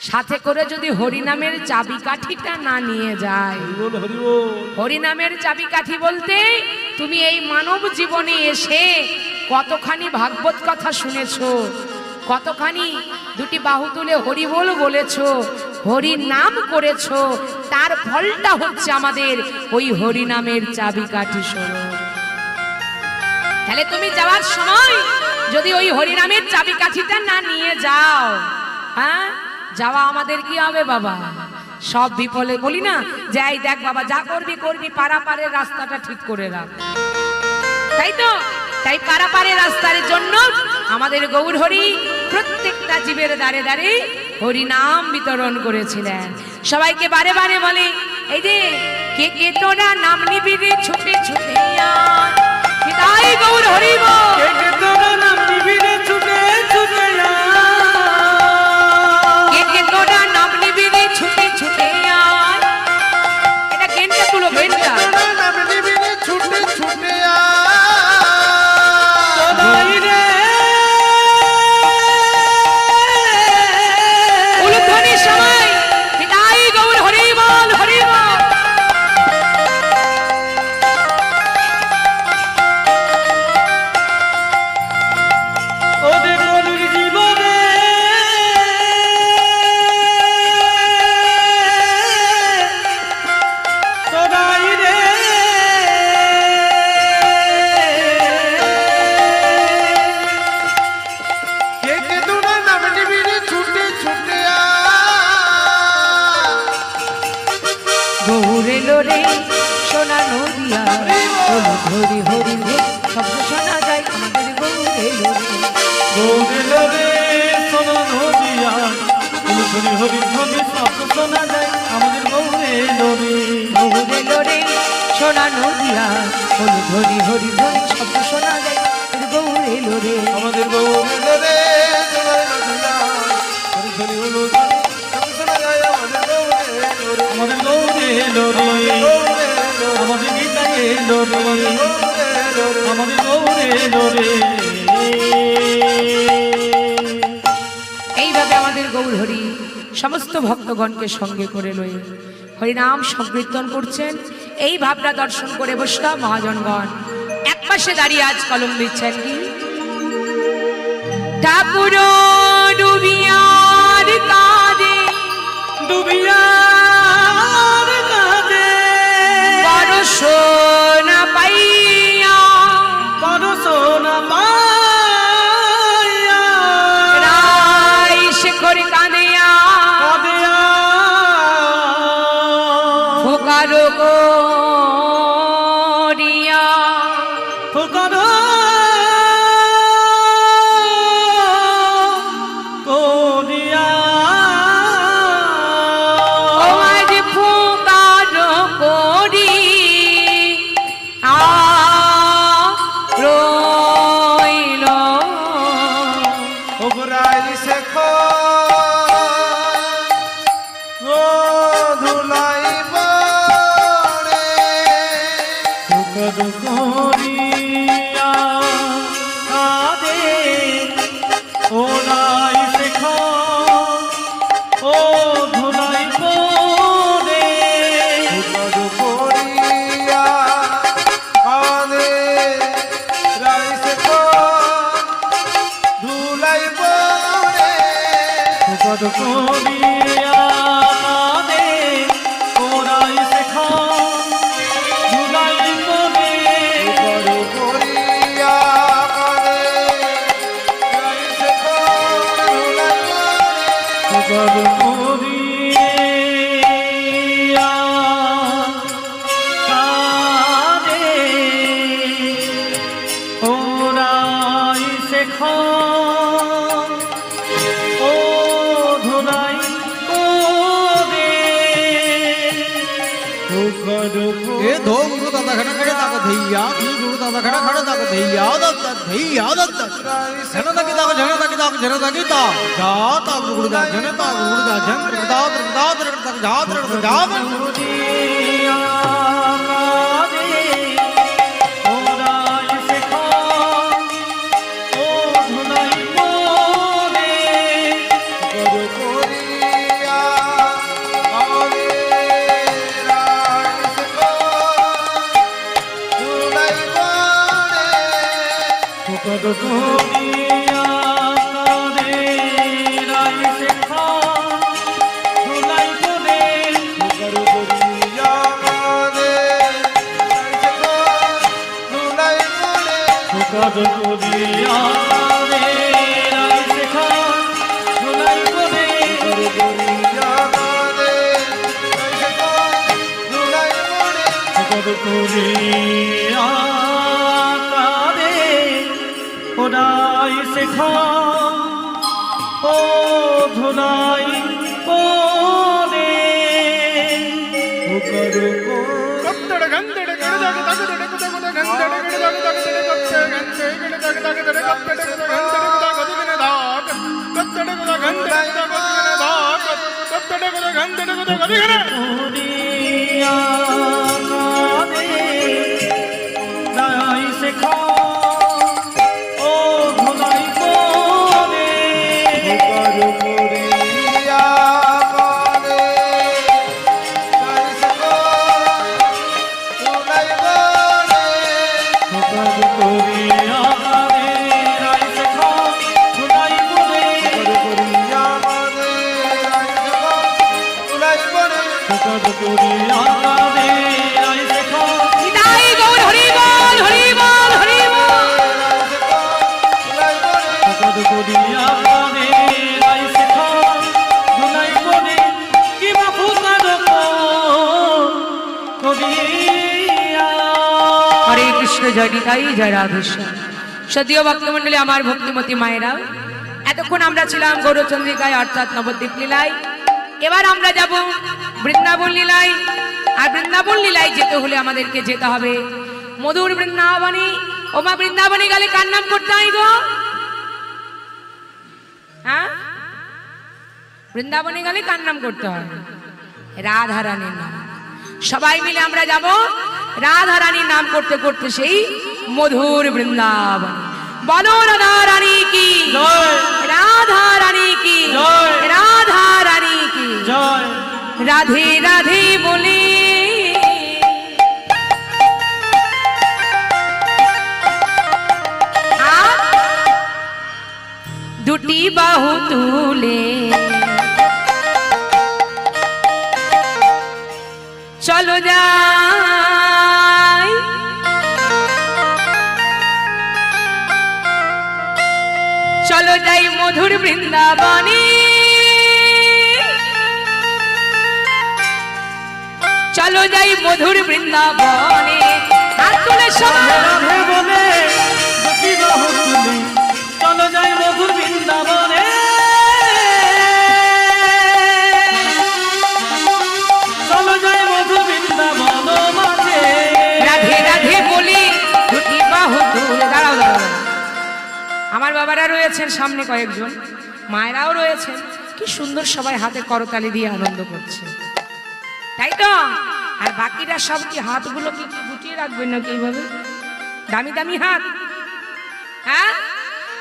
সাথে করে যদি হরিনামের চাবিকাঠিটা না নিয়ে যায়। হরি বল। হরিনামের চাবিকাঠি বলতে তুমি এই মানব জীবনে এসে কতখানি ভাগবত কথা শুনেছো, কতখানি দুটি বাহু তুলে হরি বল বলেছো, হরি নাম করেছো, তার ফলটা হচ্ছে আমাদের ওই হরি নামের চাবিকাঠি স্বরূপ। তাহলে তুমি যাওয়ার সময় যদি ওই হরি নামের চাবিকাঠিটা না নিয়ে যাও, হ্যাঁ, যাওয়া আমাদের কি হবে বাবা? সব বিফলে। বলি না যাই দেখ বাবা, যা করবি করবি, পারাপারের রাস্তাটা ঠিক করে রাখ, তাই তো? তাই পারাপারের রাস্তার জন্য আমাদের গৌর হরি প্রত্যেকটা জীবের দ্বারে দ্বারে হরি নাম বিতরণ করেছিলেন। সবাইকে বারে বারে বলে, এই যে কে কে তোরা নাম নিবি রে ছুটে ছুটে আয়, তাই গৌর হরি বল। কে কে তোরা নাম নিবি রে ছুটে ছুটে কে কে তোরা নাম নিবি রে ছুটে ছুটে আয়। এটা গেনটা তুলো, গেনটা। নাম নিবি রে ছুটে ছুটে সদাই রে উলুধ্বনির সময় তাই গৌর হরি বল, হরি বল। ওদের গরুর জীবনে সদাই রে কে কে তোরা নাম নিবি রে ছুটে ছুটে গৌর এলো রে সোনা নদিয়া, হলুদ হরি হরি রে শব্দ শোনা যায় আমাদের গৌর এলো রে। গৌরেলো রে সোনা নদিয়া, হরি হরি ধ্বনি শব্দ শোনা যায় আমাদের গৌরেলো রে। গৌর এলো রে সোনা নদিয়া, হলুদ হরি হরি ধ্বনি শব্দ শোনা যায় আমাদের গৌর এলো রে। আমাদের গৌর এলো রে সোনার নদিয়া, হরি হরি হলো ধ্বনি শব্দ শোনা যায় আমাদের গৌর এলো রে। আমাদের গৌরেলো রে, গৌর এলো রে, আমাদের গীতা এলো রে, গৌর এলো রে। আমাদের গৌরেলো রে। এইভাবে আমাদের গৌর হরি সমস্ত ভক্তগণকে সঙ্গে করে লয়ে হরিনাম সংকীর্তন করছেন। এই ভাবনা দর্শন করে বৈষ্ণব মহাজনগণ এক পাশে দাঁড়িয়ে আজ কলম দিচ্ছেন কি ঠাকুর ডুবিয়ার কাঁদে, ডুবিয়ার কাঁধে বড় সোনা পাইয়া, বড় সোনা পাইয়া রাই শেখর কাঁদিয়া, কাঁদিয়া ফোকারো করিয়া, ফুকর করিয়া ও আজ ফোকারো করি রইল। ওগরাই শেখো ও ধুলাই বড়ে, ফুকর করিয়া কাঁদে ওলাই শেখ ও ধুলাই পরে উগর করিয়া কাঁদে রাই শেখো ধুলাই বড়ে। ফুকর করিয়া কাঁদে ওলাই শেখ ধুলাই পরে উগর করিয়া কাঁদে রাই শেখো ধুলাই বড়ে। ফুকর করিয়া কাঁদে ওলাই শেখ ও ধুলাই পরে ফুকর ए धो गुरु दादा खड़ा खड़ा दादा धैया धी गुरु दादा खड़ा खड़ा दादा धैया दादा धैया दादा जन तक दादा जन तक दादा जन तक ता जाता गुरु दादा जन ता गुरु दादा जन दादा दादा तक जाता जाता করিয়া কাঁদে ওলাই শেখ ও ধুলাই পরে गुरु कोरिया आवे राइस को झूलाई बाणे ফুকর করিয়া কাঁদে রাই শেখা ধুলাই করে কর করিয়া কাঁদে ধুলাই করে কর করিয়া কাঁদে রাই শেখা ধুলাই করে কর করিয়া কাঁদে ধুলাই করে কর করিয়া কাঁদে ওরাই শেখা ও ধুলাই করে কর করিয়া কাঁদে রাই শেখা ও ধুলাই করে কর করিয়া কাঁদে রাই শেখা ধুলাই করে কর করিয়া কাঁদে রাই শেখা ধুলাই করে করিয়া কাঁদে রাই শেখা ধুলাই করে কর করিয়া কাঁদে রাই শেখা নিতাই গৌর হরি বল হরি বল হরি বল। ধুলাই করে কর করিয়া কাঁদে রাই শেখা ধুলাই করে কি বাপু কাঁদো করিয়া হরে কৃষ্ণ জয় নিতাই জয় রাধেশ্যাম। সদীয় ভক্তমণ্ডলী, আমার ভক্তিমতী মায়েরা, এতক্ষণ আমরা ছিলাম গৌরচন্দ্রিকায় অর্থাৎ নবদ্বীপ লীলায়। এবার আমরা যাব বৃন্দাবন লীলায়। আর বৃন্দাবন লীলায় যেতে হলে আমাদেরকে যেতে হবে মধুর বৃন্দাবনী। ওমা, বৃন্দাবনী গেলে কার নাম করতে হয় গো? হ্যাঁ, বৃন্দাবনে গেলে কার নাম করতে হয়? রাধা রানীর নাম। সবাই মিলে আমরা যাব রাধা রানীর নাম করতে করতে সেই মধুর বৃন্দাবন। বলো রাধা রানী কি জয় রাধা রানী কি জয়। রাধা রানী কি জয় রাধে রাধে বলে আর দুটি বাহু তুলে চলো যাই চলো যাই মধুর বৃন্দাবনে, চলো যাই মধুর বৃন্দাবনে। হাত তুলে সবাই রাধে বলে দুটি বাহু তুলে চলো যাই মধুর বৃন্দাবনে। চলো যাই মধুর বৃন্দাবন মাঝে। রাধে রাধে বলি দুটি বাহু তুলে। দাঁড়াও দাঁড়াও দাঁড়াও। আমার বাবারা রয়েছেন সামনে, কয়েকজন মায়েরাও রয়েছেন। কি সুন্দর সবাই হাতে করতালি দিয়ে আনন্দ করছে, তাই তো? আর বাকিরা সব কি হাতগুলো কি গুটিয়ে রাখবেন নাকি এইভাবে দামি দামি হাত? হ্যাঁ,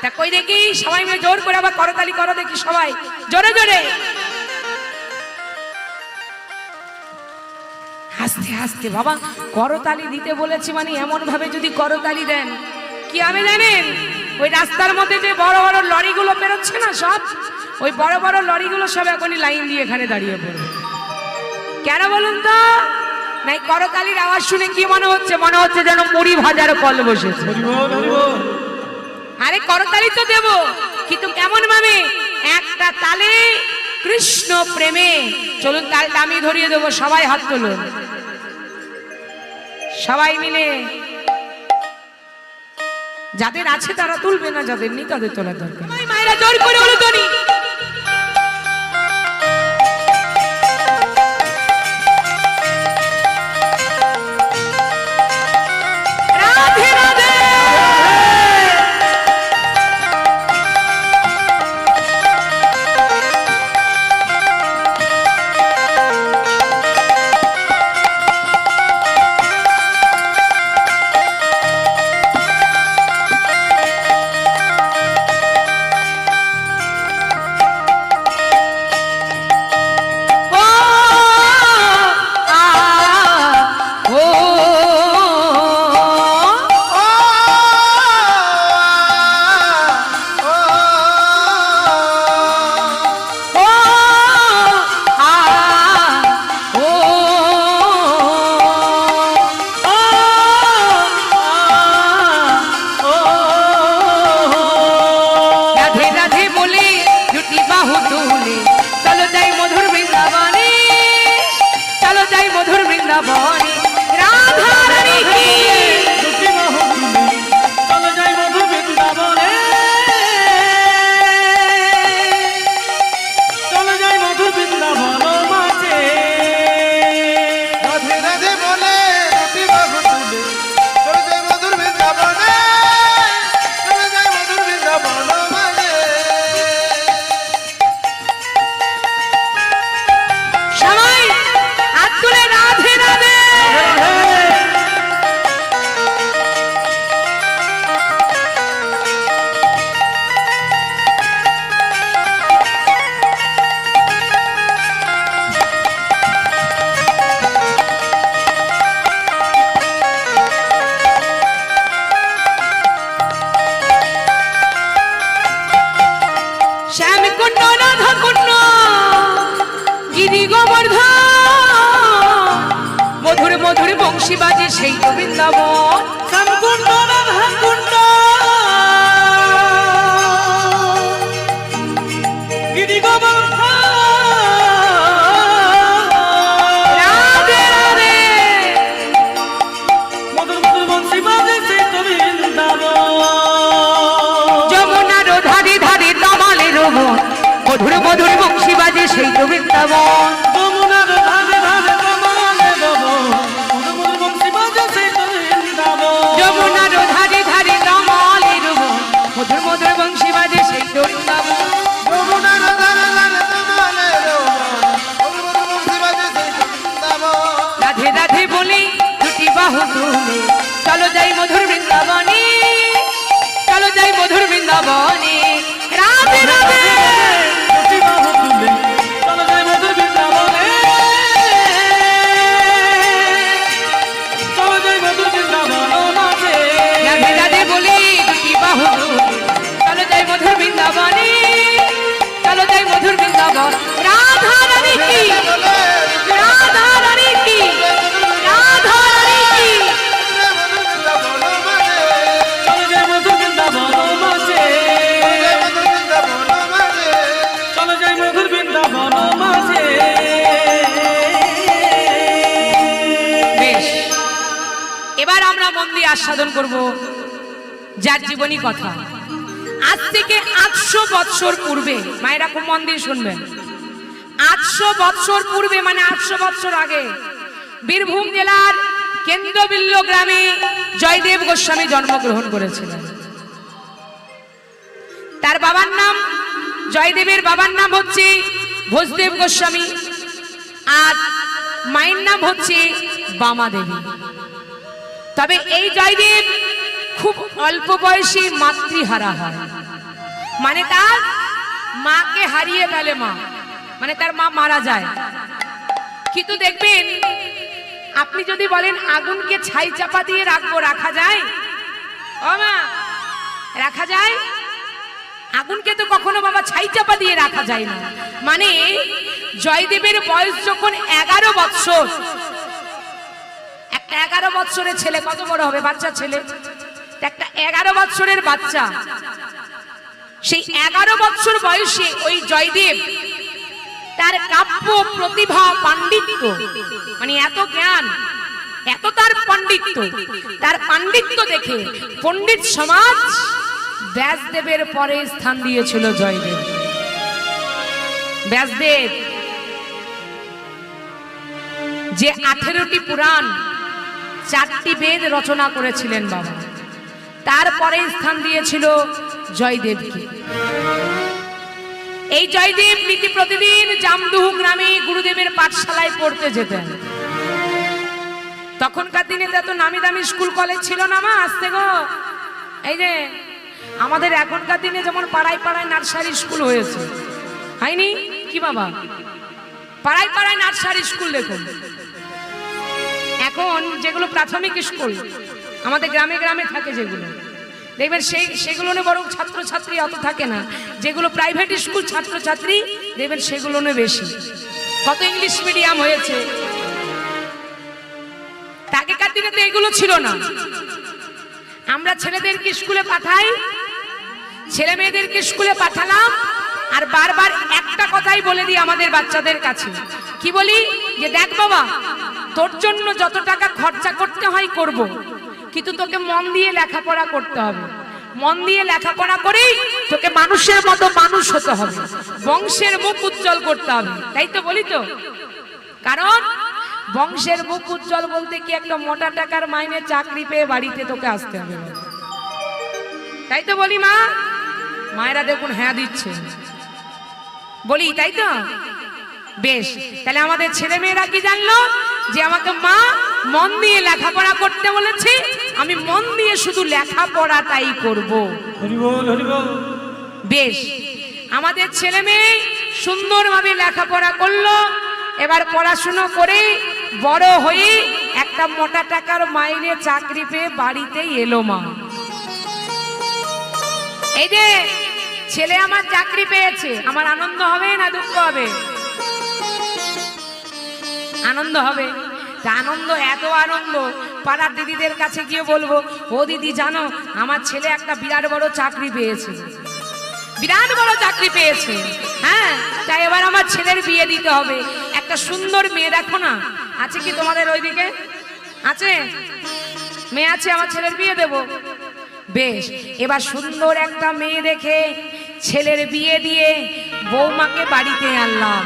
তা কই দেখি সবাই মিলে জোর করে আবার করতালি করো দেখি, সবাই জোরে জোরে হাসতে হাসতে। বাবা, করতালি দিতে বলেছি মানে এমন ভাবে যদি করতালি দেন কি হবে জানেন? ওই রাস্তার মধ্যে যে বড় বড় লরিগুলো বেরোচ্ছে না, সব ওই বড় বড় লরিগুলো সব এখনই লাইন দিয়ে এখানে দাঁড়িয়ে পড়বে। কেন বলুন তো? নাই করতালির আওয়াজ শুনে কি মনে হচ্ছে? মনে হচ্ছে যেন মুড়ি ভাজার কল বসেছে। হরিবল হরিবল। আরে করতালি তো দেব, কিন্তু কেমন ভাবে? একটা তালে কৃষ্ণ প্রেমে। চলুন তালটা আমি ধরিয়ে দেবো, সবাই হাত তুলুন, সবাই মিলে। যাদের আছে তারা তুলবে না, যাদের নেই তাদের তোলার দরকার। মায়েরা জোর করে হলো তনি। রাধে রাধে। বৃন্দাবনে রাধা রানী কি দুটি বাহু তুলে চলে যাই মধুর বৃন্দাবনে চলে যাই মধুর বৃন্দাবন মাঝে রাধে রাধে বলে দুটি বাহু তুলে চলে যায় মধুর বৃন্দাবনে চলে যায় মধুর বৃন্দাবন মাঝে সবাই হাত তুলে রাধে রাধে শ্যাম কুণ্ড রাধা কুণ্ড গিরি গোবর্ধন মধুর মধুর বংশী বাজে সেই তো বৃন্দাবন শ্যামকুণ্ড রাধাকুণ্ড গিরি গোবর্ধন রাধে রাধে মধুর মধুর বংশী বাজে সেই তো বৃন্দাবন যমুনার ধারে ধারে তমালের মন মধুর মধুর বংশী বাজে সেই তো বৃন্দাবন যমুনার ধারে ধারে কমলে দেব মধুর মধুর বংশী বাজে সেই তো বৃন্দাবন যমুনার ধারে ধারে তমালের মন মধুর মধুর বংশী বাজে সেই তো বৃন্দাবন যমুনার ধারে ধারে তোমালের মন মধুর মধুর বংশী বাজে সেই তো বৃন্দাবন রাধে রাধে বলি দুটি বাহু তুলে চলো যাই মধুর বৃন্দাবনে চলো যাই মধুর বৃন্দাবনে রাধে রাধে দুটি বাহু তুলে চলে যাই মধুর বৃন্দাবনে চলে যাই মধুর বৃন্দাবন মাঝে রাধে রাধে বলি দুটি বাহু তুলে চলো যাই মধুর বৃন্দাবনে চলো যাই মধুর বৃন্দাবন রাধা রানী কি রাধা রানী কি রাধা রানী কি চলে যাই মধুর বৃন্দাবন মাঝে চলে যাই মধুর বৃন্দাবন মাঝে বেশ এবার আমরা মন দিয়ে আস্বাদন করব যার জীবনী কথা আজ থেকে 800 বৎসর পূর্বে মায়েরা খুব মন দিয়ে শুনবেন 800 বৎসর পূর্বে মানে 800 বৎসর আগে বীরভূম জেলার কেন্দ্রবিল্ল গ্রামে জয়দেব গোস্বামী জন্মগ্রহণ করেছিলেন তার বাবার নাম জয়দেবের বাবার নাম হচ্ছে ভোজদেব গোস্বামী আর মায়ের নাম হচ্ছে বামা দেবী তবে এই জয়দেব খুব অল্প বয়সে মাতৃহারা হয় মানে তার মাকে হারিয়ে ফেলে মা মানে তার মা মারা যায় কিন্তু দেখবেন আপনি যদি বলেন আগুনকে ছাই চাপা দিয়ে রাখবো রাখা যায় ও মা রাখা যায় আগুনকে তো কখনো বাবা ছাই চাপা দিয়ে রাখা যায় না মানে জয়দেবের বয়স যখন 11 বৎসর একটা 11 বৎসরের ছেলে কত বড় হবে বাচ্চা ছেলে একটা 11 বৎসরের বাচ্চা সেই 11 বৎসর বয়সে ওই জয়দেব তার কাব্য প্রতিভা পাণ্ডিত্য মানে এত জ্ঞান এত তার পাণ্ডিত্য দেখে পণ্ডিত সমাজ ব্যাসদেবের পরে স্থান দিয়েছিল জয়দেব ব্যাসদেব যে 18টি পুরাণ 4টি বেদ রচনা করেছিলেন বাবা তারপরে স্থান দিয়েছিল জয়দেবকে এই জয়দেব নীতি প্রতিদিন জামদুহু গ্রামে গুরুদেবের পাঠশালায় পড়তে যেতেন তখনকার দিনে তো এত নামি দামি স্কুল কলেজ ছিল না মা আসতে গো এই যে আমাদের এখনকার দিনে যেমন পাড়ায় পাড়ায় নার্সারি স্কুল হয়েছে হয়নি কি বাবা পাড়ায় পাড়ায় নার্সারি স্কুল দেখুন এখন যেগুলো প্রাথমিক স্কুল আমাদের গ্রামে গ্রামে থাকে যেগুলো দেখবেন সেগুলো বরং ছাত্রছাত্রী অত থাকে না যেগুলো প্রাইভেট স্কুল ছাত্রছাত্রী দেখবেন সেগুলো বেশি কত ইংলিশ মিডিয়াম হয়েছে আগেকার দিনে তো এগুলো ছিল না আমরা ছেলেদেরকে স্কুলে পাঠাই ছেলে মেয়েদেরকে স্কুলে পাঠালাম আর বারবার একটা কথাই বলে দিই আমাদের বাচ্চাদের কাছে কি বলি যে দেখ বাবা তোর জন্য যত টাকা খরচা করতে হয় করব, কিন্তু তোকে মন দিয়ে লেখাপড়া করতে হবে। মন দিয়ে লেখাপড়া করেই তোকে মানুষের মতো মানুষ হতে হবে, বংশের মুখ উজ্জ্বল করতে হবে। তাই তো বলি তো, কারণ বংশের মুখ উজ্জ্বল বলতে কি একটা মোটা টাকার মাইনে চাকরি পেয়ে বাড়িতে তোকে আসতে হবে। তাই তো বলি মা, মায়েরা দেখুন হ্যাঁ দিচ্ছে, বলি তাই তো। বেশ, তাহলে আমাদের ছেলে মেয়েরা কি জানলো যে আমাকে মা মন দিয়ে লেখাপড়া করতে বলেছে, আমি মন দিয়ে শুধু লেখাপড়াটাই করব। হরি বল হরি বল। বেশ, আমাদের ছেলে মেয়ে সুন্দরভাবে লেখাপড়া করলো। এবার পড়াশুনো করে বড় হয়ে একটা মোটা টাকার মাইনে চাকরি পেয়ে বাড়িতেই এলো মা। এই যে ছেলে আমার চাকরি পেয়েছে, আমার আনন্দ হবে না দুঃখ হবে? আনন্দ হবে। তা আনন্দ, এত আনন্দ, পাড়ার দিদিদের কাছে গিয়ে বলবো, ও দিদি জানো আমার ছেলে একটা বিরাট বড় চাকরি পেয়েছে, বিরাট বড় চাকরি পেয়েছে। হ্যাঁ, তাই এবার আমার ছেলের বিয়ে দিতে হবে। একটা সুন্দর মেয়ে দেখো না, আছে কি তোমাদের ওইদিকে? আছে মেয়ে? আছে, আমার ছেলের বিয়ে দেব। বেশ, এবার সুন্দর একটা মেয়ে দেখে ছেলের বিয়ে দিয়ে বৌমাকে বাড়িতে আনলাম।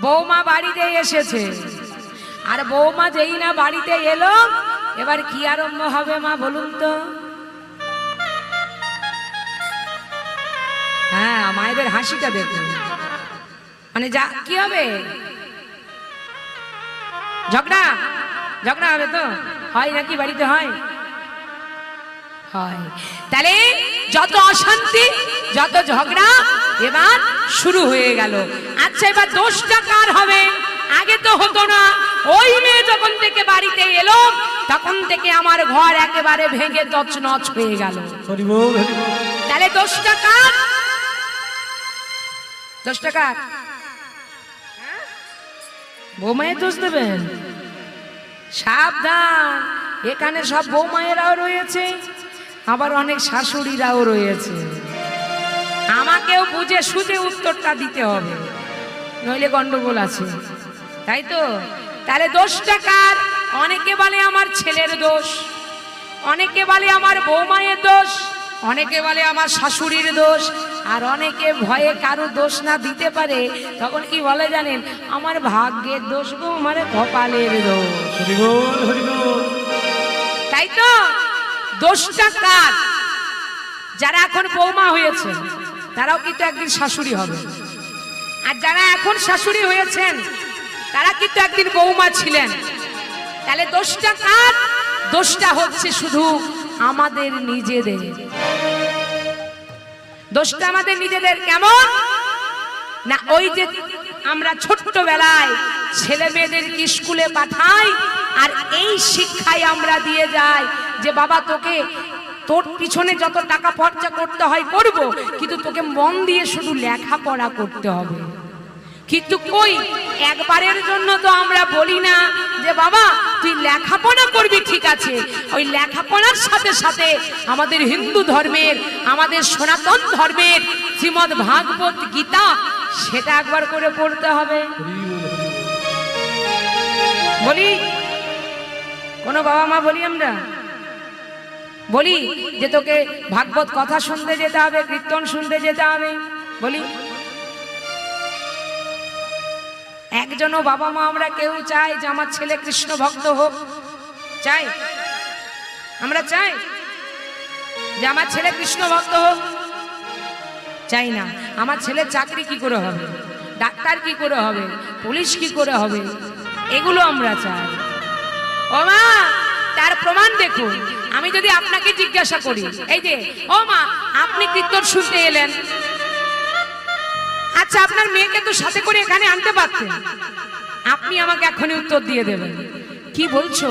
বৌমা বাড়িতে এসেছে, আর বৌমা যেই না বাড়িতে এলো, এবার কি আরম্ভ হবে মা বলুন তো? হ্যাঁ, মায়েদের হাসিটা দেখুন, মানে যা কি হবে, ঝগড়া ঝগড়া হবে তো? হয় নাকি বাড়িতে? হয় হয়। তাহলে যত অশান্তি, যত ঝগড়া এবার শুরু হয়ে গেল। আচ্ছা, এবার দোষটা কার হবে? আগে তো হতো না। ওই মেয়ে যখন থেকে বাড়িতে এলো, তখন থেকে আমার ঘর একেবারে ভেঙে তছনছ হয়ে গেল। হরি বল হরি বল। তাহলে দোষটা কার? দোষটা কার? বৌমায়ের দোষ দেবেন? সাবধান, এখানে সব বৌমায়েরাও রয়েছে, আবার অনেক শাশুড়িরাও রয়েছে। আমাকেও বুঝে সুঝে উত্তরটা দিতে হবে, নইলে গন্ডগোল আছে। তাই তো? তাহলে দোষটা কার? অনেকে বলে আমার ছেলের দোষ, অনেকে বলে আমার বৌমায়ের দোষ, অনেকে বলে আমার শাশুড়ির দোষ, আর অনেকে ভয়ে কারো দোষ না দিতে পারে, তখন কি বলে জানেন? আমার ভাগ্যের দোষ গো, আমার কপালের দোষ। হরি বল হরি বল। তাই তো? দোষটা কার? যারা এখন বৌমা হয়েছে তারাও কিন্তু একদিন শাশুড়ি হবে, আর যারা এখন শাশুড়ি হয়েছেন তারা কিন্তু একদিন বৌমা ছিলেন। তাহলে দোষটা কার? দোষটা হচ্ছে শুধু আমাদের নিজেদের। দোষটা আমাদের নিজেদের। কেমন না? ওই যে আমরা ছোট্টবেলায় ছেলে মেয়েদেরকে স্কুলে পাঠাই, আর এই শিক্ষায় আমরা দিয়ে যাই যে বাবা তোকে তোর পিছনে যত টাকা খরচা করতে হয় করব, কিন্তু তোকে মন দিয়ে শুধু লেখাপড়া করতে হবে। কিন্তু কই একবারের জন্য তো আমরা বলি না যে বাবা তুই লেখাপড়া করবি, ঠিক আছে, ওই লেখাপড়ার সাথে সাথে আমাদের হিন্দু ধর্মের, আমাদের সনাতন ধর্মের শ্রীমদ্ ভাগবত গীতা, সেটা একবার করে পড়তে হবে। বলি কোনো বাবা মা বলি আমরা বলি যে তোকে ভাগবত কথা শুনতে যেতে হবে, কীর্তন শুনতে যেতে হবে, বলি? একজনও বাবা মা আমরা কেউ চাই যে আমার ছেলে কৃষ্ণ ভক্ত হোক? চাই? আমরা চাই যে আমার ছেলে কৃষ্ণ ভক্ত হোক? চাই না। আমার ছেলের চাকরি কি করে হবে, ডাক্তার কি করে হবে, পুলিশ কি করে হবে, এগুলো আমরা চাই। ও মা, তার প্রমাণ দেখুন। আমি যদি আপনাকে জিজ্ঞাসা করি, এই যে ও মা আপনি কীর্তন শুনতে এলেন, আচ্ছা আপনার মেয়েকে তো সাথে করে এখানে আনতে পারতেন, আপনি আমাকে এখনই উত্তর দিয়ে দেবেন। কি বলছো?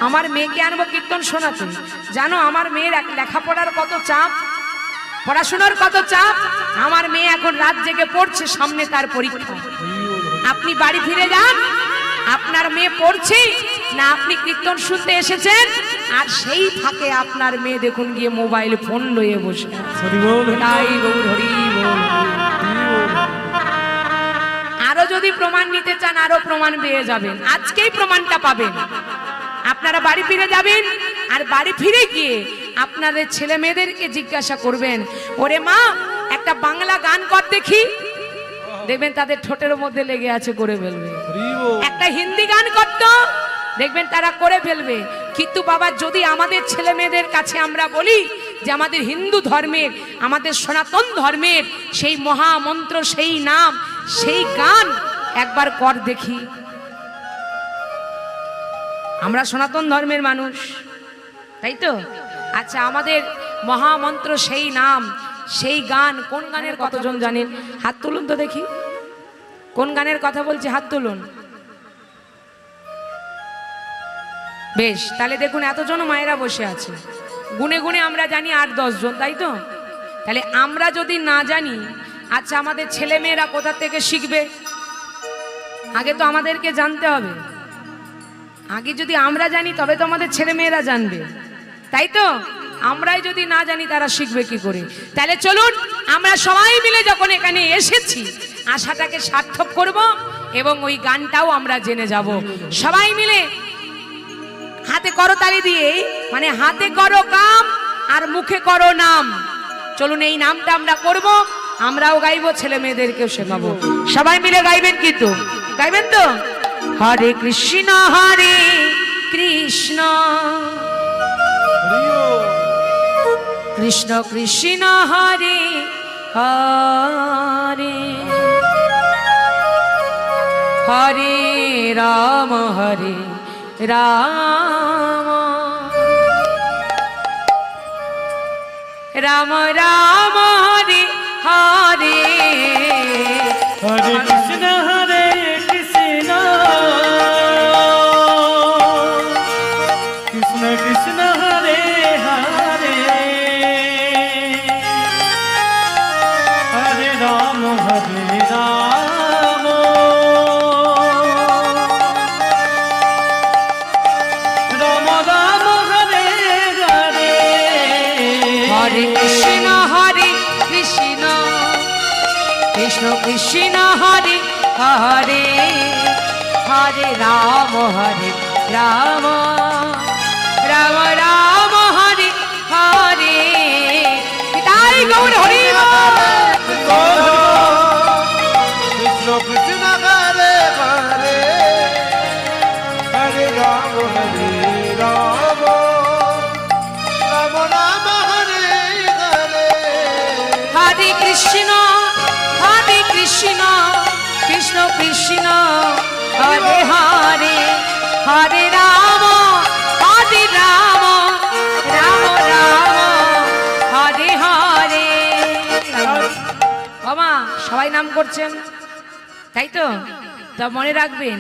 আমার মেয়েকে আনবো কীর্তন শোনাতে? জানো আমার মেয়ের লেখাপড়ার কত চাপ, পড়াশোনার কত চাপ। আমার মেয়ে এখন রাত জেগে পড়ছে, সামনে তার পরীক্ষা। আপনি বাড়ি ফিরে যান, আপনার মেয়ে পড়ছে না আপনি কীর্তন শুনতে এসেছেন, আর সেই ফাঁকে আপনার মেয়ে দেখুন গিয়ে মোবাইল ফোন লয়ে বসে। আরো যদি প্রমাণ নিতে চান আরো প্রমাণ পেয়ে যাবেন, আজকেই প্রমাণটা পাবেন। আপনারা বাড়ি ফিরে যাবেন, আর বাড়ি ফিরে গিয়ে আপনাদের ছেলে মেয়েদেরকে জিজ্ঞাসা করবেন, ওরে মা একটা বাংলা গান কর দেখি, দেখবেন তাদের ঠোঁটের মধ্যে লেগে আছে, করে ফেলবে। একটা হিন্দি গান করতো, দেখবেন তারা করে ফেলবে। কিন্তু বাবা যদি আমাদের ছেলে মেয়েদের কাছে আমরা বলি যে আমাদের হিন্দু ধর্মের, আমাদের সনাতন ধর্মের সেই মহামন্ত্র, সেই নাম, সেই গান একবার কর দেখি। আমরা সনাতন ধর্মের মানুষ, তাই তো? আচ্ছা, আমাদের মহামন্ত্র সেই নাম, সেই গান, কোন গানের কতজন জানেন? হাত তুলুন তো দেখি, কোন গানের কথা বলছি, হাত তুলুন। বেশ, তাহলে দেখুন এতজন মায়েরা বসে আছে, গুনে গুনে আমরা জানি 8-10 জন, তাই তো? তাহলে আমরা যদি না জানি, আচ্ছা আমাদের ছেলে মেয়েরা কোথা থেকে শিখবে? আগে তো আমাদেরকে জানতে হবে। আগে যদি আমরা জানি তবে তো আমাদের ছেলে মেয়েরা জানবে, তাই তো? আমরাই যদি না জানি তারা শিখবে কি করে? তাহলে চলুন আমরা সবাই মিলে যখন এখানে এসেছি, আশাটাকে সার্থক করব এবং ওই গানটাও আমরা জেনে যাব। সবাই মিলে হাতে করতালি দিয়ে, মানে হাতে করো কাম আর মুখে করো নাম। চলুন এই নামটা আমরা করব, আমরাও গাইবো, ছেলে মেয়েদেরকেও শেখাবো। সবাই মিলে গাইবেন কিন্তু, গাইবেন তো? হরে কৃষ্ণ হরে কৃষ্ণ কৃষ্ণ কৃষ্ণ হরে হরে, হরে রাম হরে রাম, রাম রাম হরে হরে, হরে কৃষ্ণ হরে কৃষ্ণ, কৃষ্ণ কৃষ্ণ হরে হরে, হরে রাম হরে রাম, রাম রাম হরে হরে, হরে কৃষ্ণ হরে কৃষ্ণ কৃষ্ণ কৃষ্ণ হরে হরে, হরে রাম রাম, রাম রাম হরে হরে। তাই গৌর হরি বল। কৃষ্ণ কৃষ্ণ হরে হরে, হরে রাম রাম, রাম রাম হরে হরে, হরে কৃষ্ণ কৃষ্ণ কৃষ্ণ কৃষ্ণ হরে হরে, হরে রাম রাম, রাম রাম হরে হরে। বাবা সবাই নাম করছেন, তাই তো? তা মনে রাখবেন,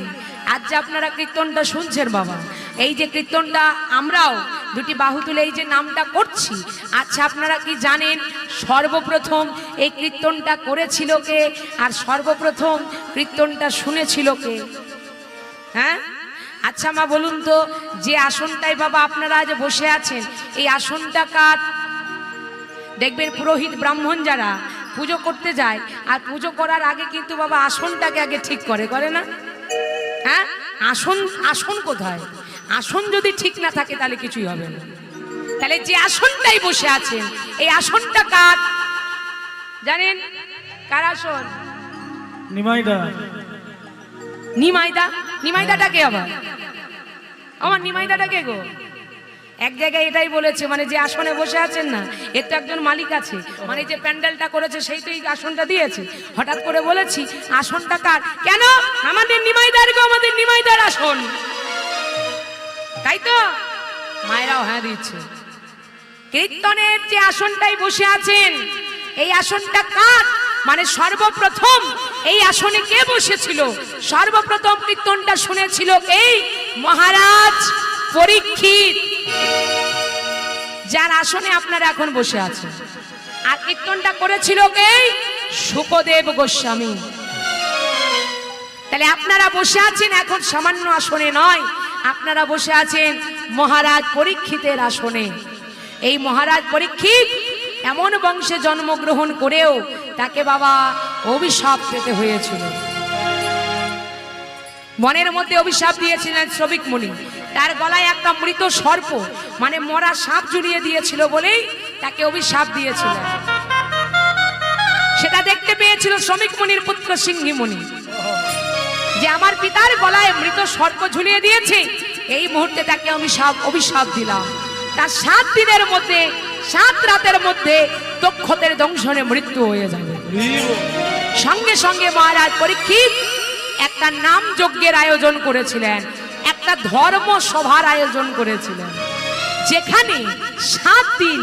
আজ যে আপনারা কীর্তনটা শুনছেন বাবা, এই যে কীর্তনটা আমরাও দুটি বাহু তুলে এই যে নামটা করছি, আচ্ছা আপনারা কি জানেন সর্বপ্রথম এই কীর্তনটা করেছিল কে, আর সর্বপ্রথম কীর্তনটা শুনেছিল কে? হ্যাঁ, আচ্ছা মা বলুন তো, যে আসনটায় বাবা আপনারা আজ বসে আছেন, এই আসনটা কার? দেখবেন পুরোহিত ব্রাহ্মণ যারা পুজো করতে যায়, আর পুজো করার আগে কিন্তু বাবা আসনটাকে আগে ঠিক করে না? হ্যাঁ, আসন কোথায়? আসন যদি ঠিক না থাকে তাহলে কিছুই হবে না। তাহলে যে আসনটাই বসে আছেন, এই আসনটা কার জানেন? কার আসন? নিমাইদা। নিমাইদা? নিমাইদাটা কে আবার? আমার নিমাইদাটা কে গো? এক জায়গায় এটাই বলেছে, মানে যে আসনে বসে আছেন না, এর তো একজন মালিক আছে, মানে যে প্যান্ডেলটা করেছে সেই তো এই আসনটা দিয়েছে। হঠাৎ করে বলেছি আসনটা কার? কেন? আমাদের নিমাইদার গো, আমাদের নিমাইদার আসন, তাই তো? মায়েরাও হ্যাঁ দিচ্ছে। কীর্তনের যে আসনটাই বসে আছেন, এই আসনটা কার? মানে সর্বপ্রথম এই আসনে কে বসেছিল? সর্বপ্রথম কীর্তনটা শুনেছিল এই মহারাজ পরীক্ষিত, যার আসনে আপনারা এখন বসে আছেন। আর কীর্তনটা করেছিল কে? শুকদেব গোস্বামী। তাহলে আপনারা বসে আছেন এখন সামান্য আসনে নয়, আপনারা বসে আছেন মহারাজ পরীক্ষিতের আসনে। এই মহারাজ পরীক্ষিত এমন বংশে জন্মগ্রহণ করেও তাকে বাবা অভিশাপ পেতে হয়েছিল। মনের মধ্যে অভিশাপ দিয়েছিলেন শ্রমিক মুনি। তার গলায় একটা মৃত সর্প মানে মরা সাপ ঝুলিয়ে দিয়েছিল বলেই তাকে অভিশাপ দিয়েছিলেন। সেটা দেখতে পেয়েছিল শ্রমিক মুনির পুত্র সিংহী মুনি, যে আমার পিতার গলায় মৃত সর্প ঝুলিয়ে দিয়েছে, এই মুহূর্তে তাকে আমি অভিশাপ দিলাম। তার 7 দিনের মধ্যে 7 রাতের মধ্যে দক্ষতের দংশনে মৃত্যু হয়ে যাবে। সঙ্গে সঙ্গে মহারাজ পরীক্ষিত একটা নাম যজ্ঞের আয়োজন করেছিলেন, একটা ধর্ম সভার আয়োজন করেছিলেন, যেখানে 7 দিন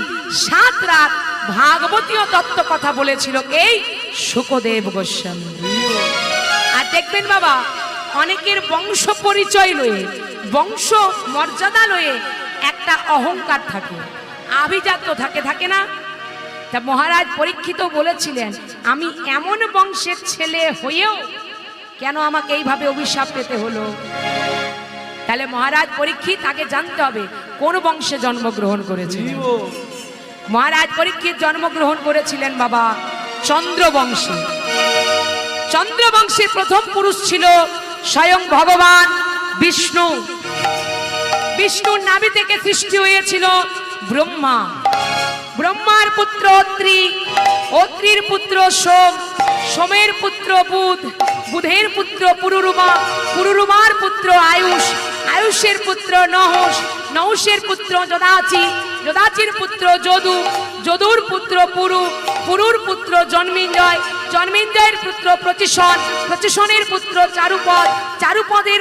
7 রাত ভাগবতীয় তত্ত্ব কথা বলেছিল এই শুকদেব গোস্বামী। আর দেখবেন বাবা, অনেকের বংশ পরিচয় লয়ে, বংশ মর্যাদা লয়ে একটা অহংকার থাকে, আভিজাত্য থাকে না? তা মহারাজ পরীক্ষিত বলেছিলেন, আমি এমন বংশের ছেলে হয়েও কেন আমাকে এইভাবে অভিশাপ পেতে হলো? তাহলে মহারাজ পরীক্ষিত আগে জানতে হবে কোন বংশে জন্মগ্রহণ করেছিলেন। মহারাজ পরীক্ষিত জন্মগ্রহণ করেছিলেন বাবা চন্দ্রবংশে। চন্দ্রবংশের প্রথম পুরুষ ছিল স্বয়ং ভগবান বিষ্ণু। বিষ্ণুর নাভি থেকে সৃষ্টি হয়েছিল ব্রহ্মা। ব্রহ্মার পুত্র অত্রি, অত্রির পুত্র সোম, সোমের পুত্র বুধ, বুধের পুত্র পুরুরুমা, পুরুরুমার পুত্র আয়ুষ, আয়ুষের পুত্র নহস, নহসের পুত্র যদাচি, যদাচির পুত্র যদু, যদুর পুত্র পুরু, পুরুর পুত্র জন্মেঞ্জয়, জন্মেঞ্জয়ের পুত্র প্রতিশন, প্রতিশনের পুত্র চারুপদ, চারুপদের